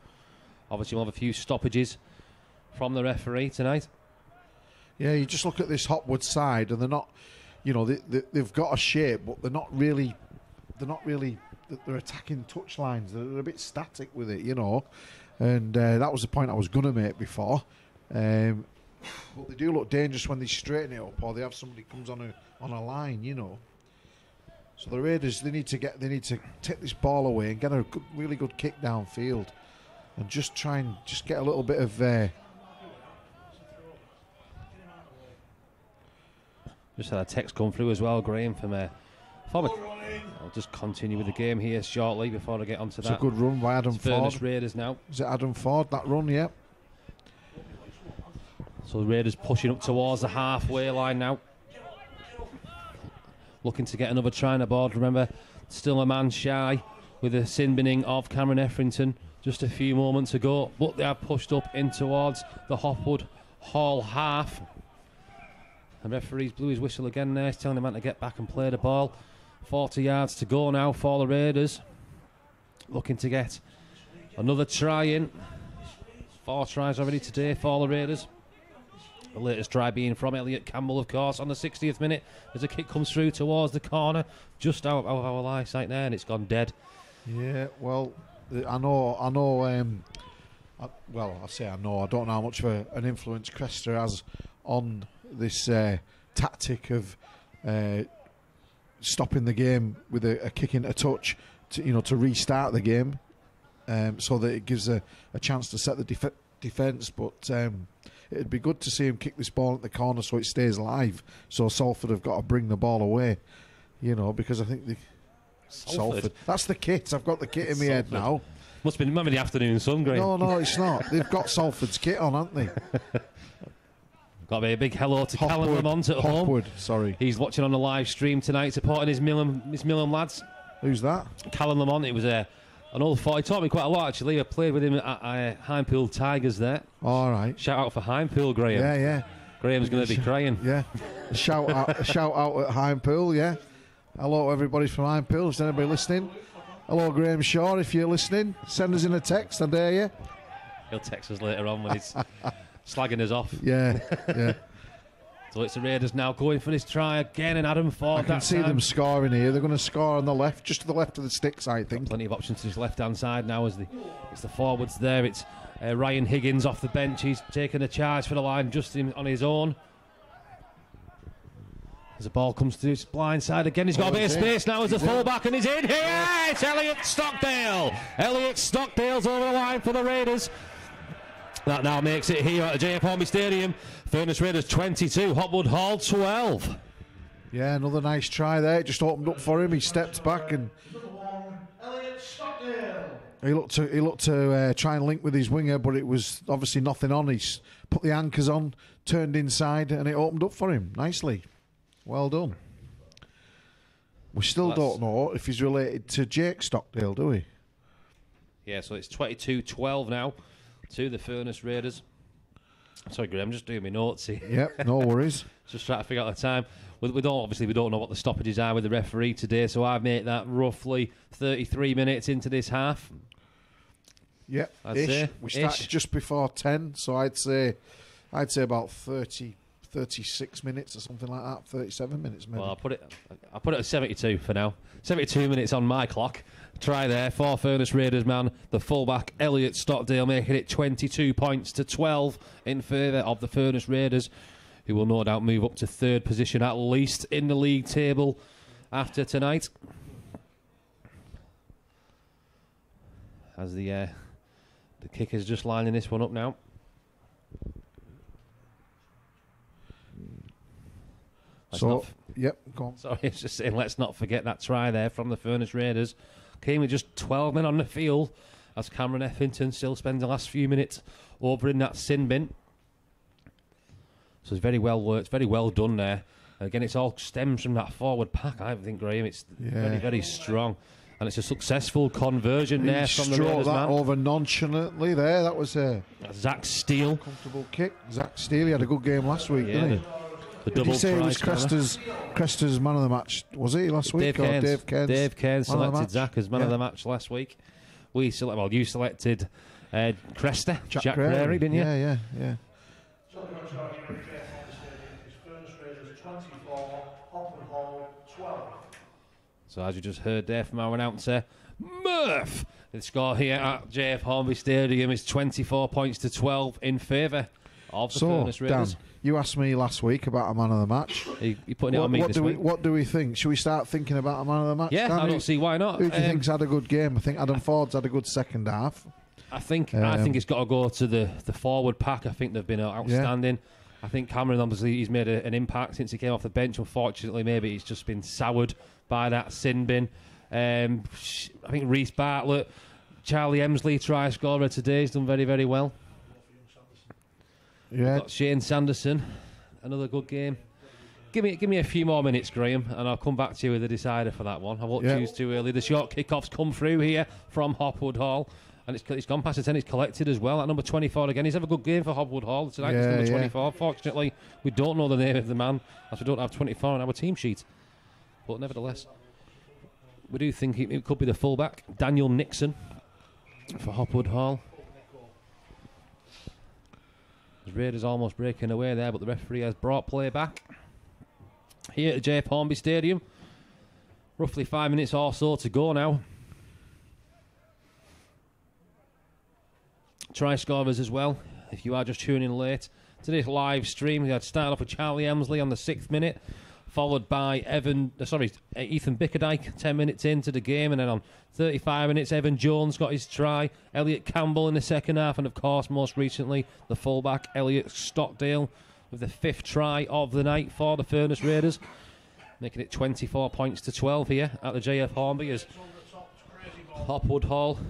Obviously we'll have a few stoppages from the referee tonight. Yeah, you just look at this Hopwood side, and they're not, they've got a shape, but they're not really. They're attacking touch lines. They're a bit static with it, And that was the point I was going to make before. But they do look dangerous when they straighten it up, or they have somebody comes on a line, So the Raiders, they need to take this ball away and get a really good kick downfield, and just try and get a little bit of. Just had a text come through as well, Graham, from former. I'll just continue with the game here shortly before I get onto that. It's a good run by Adam Ford. Furness Raiders now. Is it Adam Ford, that run? Yeah. So the Raiders pushing up towards the halfway line now. Looking to get another try on the board. Remember, still a man shy with the sin binning of Cameron Etherington just a few moments ago. But they are pushed up in towards the Hopwood Hall half. The referee's blew his whistle again there. He's telling the man to get back and play the ball. 40 yards to go now for the Raiders. Looking to get another try in. 4 tries already today for the Raiders. The latest try being from Elliot Campbell, of course, on the 60th minute as a kick comes through towards the corner, just out of our eyesight there, and it's gone dead. Yeah, well, I know. I don't know how much of an influence Cresta has on this tactic of stopping the game with a kick into touch to restart the game, so that it gives a chance to set the defence. But it'd be good to see him kick this ball at the corner so it stays live. So Salford have got to bring the ball away, because I think Salford. That's the kit. I've got the kit in my head now. Must be maybe the afternoon sun, Graham. No, it's not. They've got Salford's kit on, haven't they? Got to be a big hello to Callum Lamont at home. Hopwood, sorry. He's watching on the live stream tonight, supporting his Millham lads. Who's that? Callum Lamont. It was an old fight. He taught me quite a lot, actually. I played with him at Hinepool Tigers there. All right. Shout out for Hinepool, Graham. Yeah. Graham's going to be crying. Yeah. Shout out at Hinepool, yeah. Hello, everybody from Hinepool. Is anybody listening? Hello, Graham Shaw, if you're listening. Send us in a text, I dare you. He'll text us later on when he's slagging us off. Yeah. So it's the Raiders now going for this try again, and Adam Ford. I can see them scoring here. They're going to score on the left, just to the left of the sticks, I think. Got plenty of options to his left-hand side now as it's the forwards there. It's Ryan Higgins off the bench. He's taken a charge for the line just on his own. As the ball comes to his blind side again, he's got a bit of space now as a fullback, and he's in here. It's Elliot Stockdale. Elliot Stockdale's over the line for the Raiders. That now makes it here at the JF Hornby Stadium. Furness Raiders 22, Hopwood Hall 12. Yeah, another nice try there. It just opened up for him. He stepped back and He looked to try and link with his winger, but it was obviously nothing on. He's put the anchors on, turned inside, and it opened up for him nicely. Well done. We still don't know if he's related to Jake Stockdale, do we? Yeah, so it's 22-12 now to the Furness Raiders. Sorry, Graham, I'm just doing my notes here. Yep, no worries. Just trying to figure out the time. We don't know what the stoppages are with the referee today, so I make that roughly 33 minutes into this half. Yep, I'd we started just before 10, so I'd say about 36 minutes or something like that. 37 minutes maybe. Well, I'll put it at 72 for now. 72 minutes on my clock. Try there for Furness Raiders man. The fullback Elliot Stockdale making it 22 points to 12 in favour of the Furness Raiders, who will no doubt move up to third position at least in the league table after tonight. As the kicker's just lining this one up now. Yep, go on. Sorry, it's just saying let's not forget that try there from the Furness Raiders. Came with just 12 men on the field as Cameron Effington still spends the last few minutes over in that sin bin. So it's very well worked, very well done there. Again, it's all stems from that forward pack, I think, Graham. It's very, very strong. And it's a successful conversion there from the Raiders man. Over nonchalantly there. That was Zach Steele. Comfortable kick. Zach Steele, he had a good game last week, didn't he? The Did he say it was Crester's man of the match? Was he last week? Dave Cairns selected Zach as man of the match last week. You selected Crester, Jack Prairie, didn't you? Yeah. So the contract in the stadium is Furness Raiders 24, Hopwood Hall 12. So as you just heard there from our announcer, Murph, the score here at JF Hornby Stadium is 24 points to 12 in favour of the Furness Raiders. Dan, you asked me last week about a man of the match. You're putting it on me this week. What do we think? Should we start thinking about a man of the match? Yeah, Dan, I don't see why not. Who do you think's had a good game? I think Adam Ford's had a good second half. I think it's got to go to the forward pack. I think they've been outstanding. I think Cameron, obviously, he's made an impact since he came off the bench. Unfortunately, maybe he's just been soured by that sin bin. I think Reece Bartlett, Charlie Emsley, try scorer today, has done very, very well. Yeah. We've got Shane Sanderson, another good game. Give me a few more minutes, Graham, and I'll come back to you with the decider for that one. I won't choose too early. The short kickoffs come through here from Hopwood Hall, and it's gone past the 10. It's collected as well. At number 24 again. He's had a good game for Hopwood Hall tonight. It's number 24. Fortunately, we don't know the name of the man, as we don't have 24 on our team sheet. But nevertheless, we do think it could be the fullback, Daniel Nixon, for Hopwood Hall. The Raiders almost breaking away there, but the referee has brought play back. Here at JF Hornby Stadium. Roughly 5 minutes or so to go now. Try scorers as well, if you are just tuning in late. Today's live stream, we had started off with Charlie Emsley on the 6th minute, followed by Ethan Bickerdike 10 minutes into the game, and then on 35 minutes Evan Jones got his try, Elliot Campbell in the second half, and of course most recently the fullback Elliot Stockdale with the 5th try of the night for the Furness Raiders, making it 24 points to 12 here at the JF Hornby as Hopwood Hall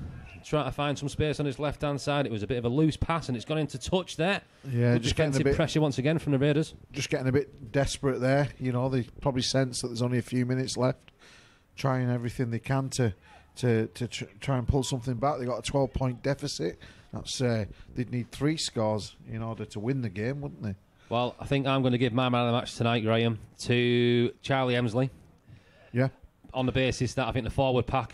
trying to find some space on his left hand side. It was a bit of a loose pass and it's gone into touch there. Yeah, good defensive pressure once again from the Raiders. Just getting a bit desperate there. You know, they probably sense that there's only a few minutes left, trying everything they can to try and pull something back. They got a 12-point deficit. That's they'd need 3 scores in order to win the game, wouldn't they? Well, I think I'm going to give my man of the match tonight, Graham, to Charlie Emsley. Yeah. On the basis that I think the forward pack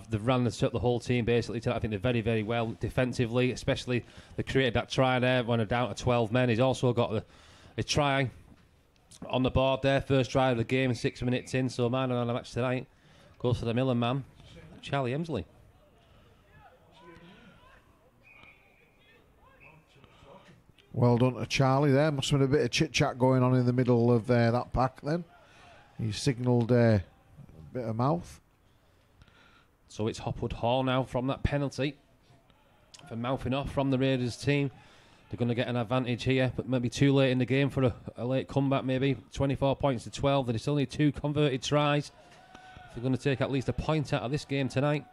they've ran the whole team basically tonight. I think they're very, very well defensively, especially they created that try there when they're down to 12 men. He's also got a try on the board there, first try of the game, 6 minutes in. So my man of the match tonight goes to the Millen man, Charlie Emsley. Well done to Charlie there. Must have been a bit of chit-chat going on in the middle of that pack then. He signalled a bit of mouth. So it's Hopwood Hall now from that penalty for mouthing off from the Raiders team. They're going to get an advantage here, but maybe too late in the game for a late comeback maybe. 24 points to 12. They still need 2 converted tries if they're going to take at least a point out of this game tonight.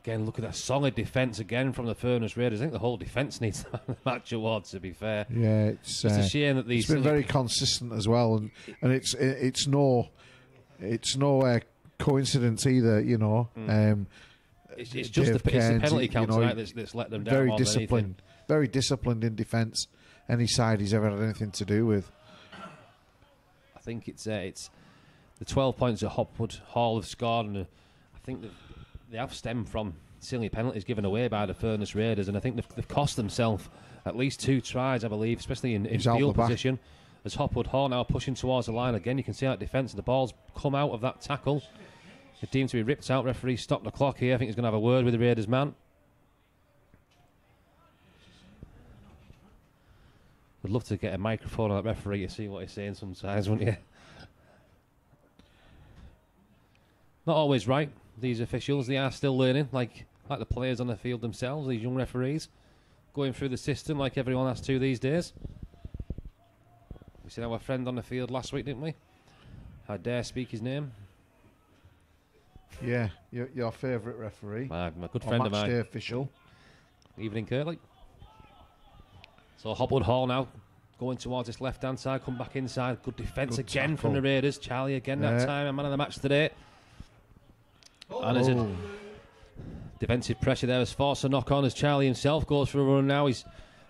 Again, look at that solid defence again from the Furness Raiders. I think the whole defence needs the match award, to be fair. Yeah, it's a shame that these... It's been very consistent as well, and it's no coincidence either, you know. It's just the penalty count tonight that's let them down. Very disciplined in defence. Any side he's ever had anything to do with. I think it's the 12 points that Hopwood Hall have scored, and I think that they have stemmed from silly penalties given away by the Furness Raiders, and I think they've cost themselves at least 2 tries, I believe, especially in field position. As Hopwood Hall now pushing towards the line again, you can see that defence, the ball's come out of that tackle. It's deemed to be ripped out. Referee stopped the clock here. I think he's going to have a word with the Raiders man. Would love to get a microphone on that referee to see what he's saying sometimes, wouldn't you? Not always right, these officials. They are still learning, like the players on the field themselves, these young referees, going through the system like everyone has to these days. We seen our friend on the field last week, didn't we? I dare speak his name. Yeah, your favourite referee. My good friend of mine. Matchday official. Evening, Kirtley. So Hopwood Hall now going towards this left-hand side, come back inside. Good defence again tackle from the Raiders. Charlie again that time, a man of the match today. And there's a defensive pressure there as forced a knock on as Charlie himself goes for a run now. He's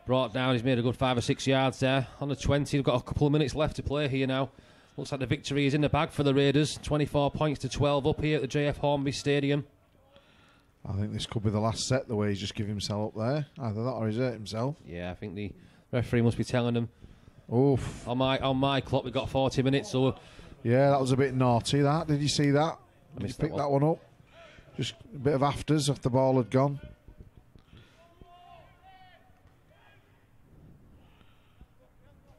brought down, he's made a good 5 or 6 yards there. On the 20, we've got a couple of minutes left to play here now. Looks like the victory is in the bag for the Raiders. 24 points to 12 up here at the JF Hornby Stadium. I think this could be the last set, the way he's just given himself up there. Either that or he's hurt himself. Yeah, I think the referee must be telling him. Oof. On my clock, we've got 40 minutes. So yeah, that was a bit naughty, that. Did you see that? Did you pick that one up? Just a bit of afters after the ball had gone.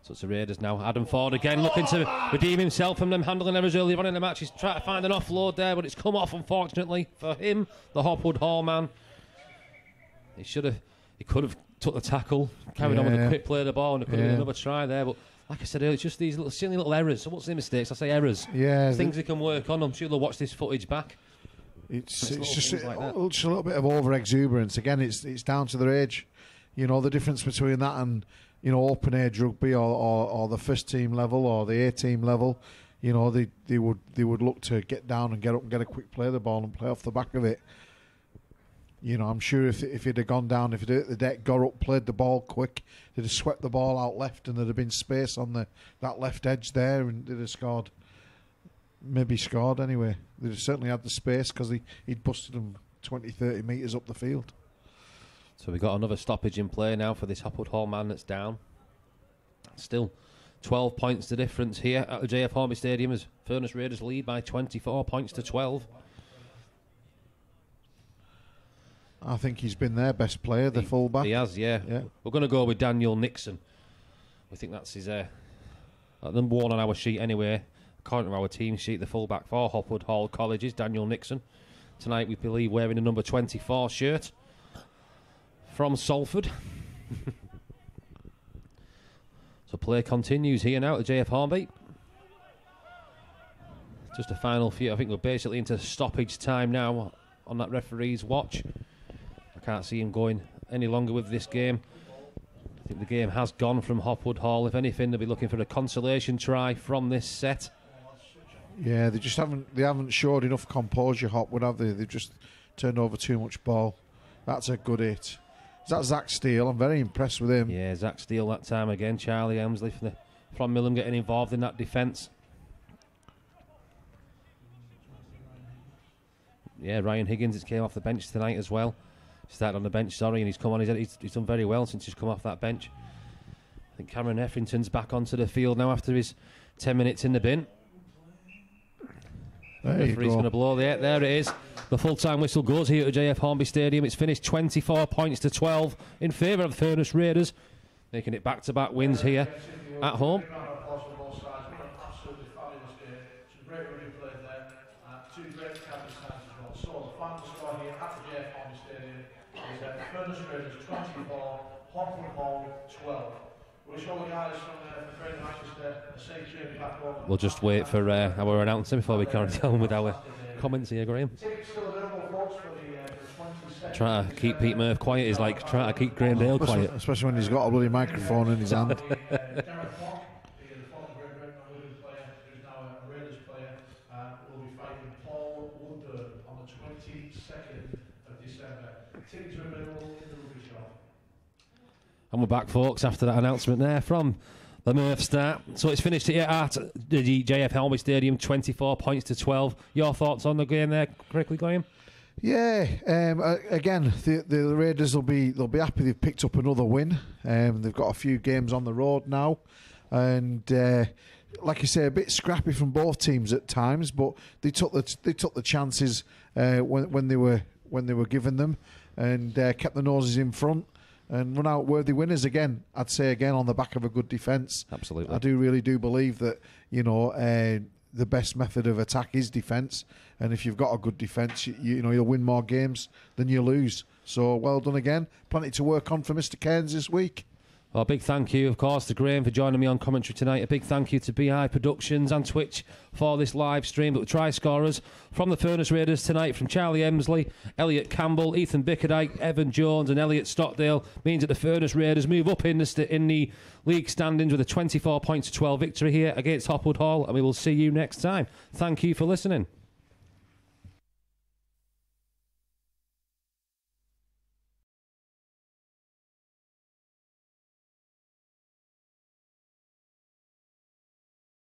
So it's the Raiders now. Adam Ford again looking to redeem himself from them handling errors earlier on in the match. He's trying to find an offload there, but it's come off, unfortunately, for him, the Hopwood Hall man. He could have took the tackle, carried on with a quick play of the ball, and there could have been another try there. But like I said earlier, it's just these little silly little errors. So what's the mistakes? I say errors. Yeah. Things they can work on. I'm sure they'll watch this footage back. It's just a little bit of over exuberance. Again, it's down to their age. You know, the difference between that and, you know, open age rugby or the first team level or the A team level. You know, they would look to get down and get up and get a quick play of the ball and play off the back of it. You know, I'm sure if he'd have gone down, if he'd hit the deck, got up, played the ball quick, they'd have swept the ball out left, and there'd have been space on that left edge there, and they'd have scored. Maybe scored anyway. They'd have certainly had the space because he'd busted them 20, 30 metres up the field. So we've got another stoppage in play now for this Hopwood Hall man that's down. Still 12 points the difference here at the JF Hornby Stadium as Furness Raiders lead by 24 points to 12. I think he's been their best player, the fullback. He has, yeah. We're going to go with Daniel Nixon. We think that's his number one on our sheet anyway. According to our team sheet, the fullback for Hopwood Hall College is Daniel Nixon. Tonight we believe wearing the number 24 shirt from Salford. So play continues here now at the JF Hornby. Just a final few. I think we're basically into stoppage time now on that referee's watch. I can't see him going any longer with this game. I think the game has gone from Hopwood Hall. If anything, they'll be looking for a consolation try from this set. Yeah, they haven't showed enough composure, Hopwood, have they? They've just turned over too much ball. That's a good hit. Is that Zach Steele? I'm very impressed with him. Yeah, Zach Steele that time again. Charlie Elmsley from Millham getting involved in that defence. Yeah, Ryan Higgins came off the bench tonight as well. Started on the bench, and he's come on. He's done very well since he's come off that bench. I think Cameron Effrington's back onto the field now after his 10 minutes in the bin. The referee's going to blow there. There it is. The full-time whistle goes here at the JF Hornby Stadium. It's finished 24 points to 12 in favour of the Furness Raiders, making it back-to-back wins here at home. Furness Raiders 24, Hopwood Hall 12. Wish all the guys from the Manchester a safe journey back home. We'll just wait for our announcer before we carry on with our comments here, Graham. Tickets still available, folks, for the 26 Trying to keep Pete Murphy quiet is like trying to keep Graham Dale quiet. Especially when he's got a bloody microphone in his hand. And we're back, folks, after that announcement there from the Murph start. So it's finished here at the JF Helmsley Stadium, 24 points to 12. Your thoughts on the game there, quickly, Graham? Yeah, again, the Raiders they'll be happy they've picked up another win. They've got a few games on the road now, and like you say, a bit scrappy from both teams at times, but they took the chances when they were given them, and kept the noses in front. And run out worthy winners again. I'd say again on the back of a good defence. Absolutely, I really do believe that the best method of attack is defence, and if you've got a good defence, you'll win more games than you lose. So well done again. Plenty to work on for Mr. Cairns this week. Well, a big thank you, of course, to Graham for joining me on commentary tonight. A big thank you to BI Productions and Twitch for this live stream. But the try scorers from the Furness Raiders tonight, from Charlie Emsley, Elliot Campbell, Ethan Bickerdike, Evan Jones and Elliot Stockdale, means that the Furness Raiders move up in the league standings with a 24 points to 12 victory here against Hopwood Hall, and we will see you next time. Thank you for listening.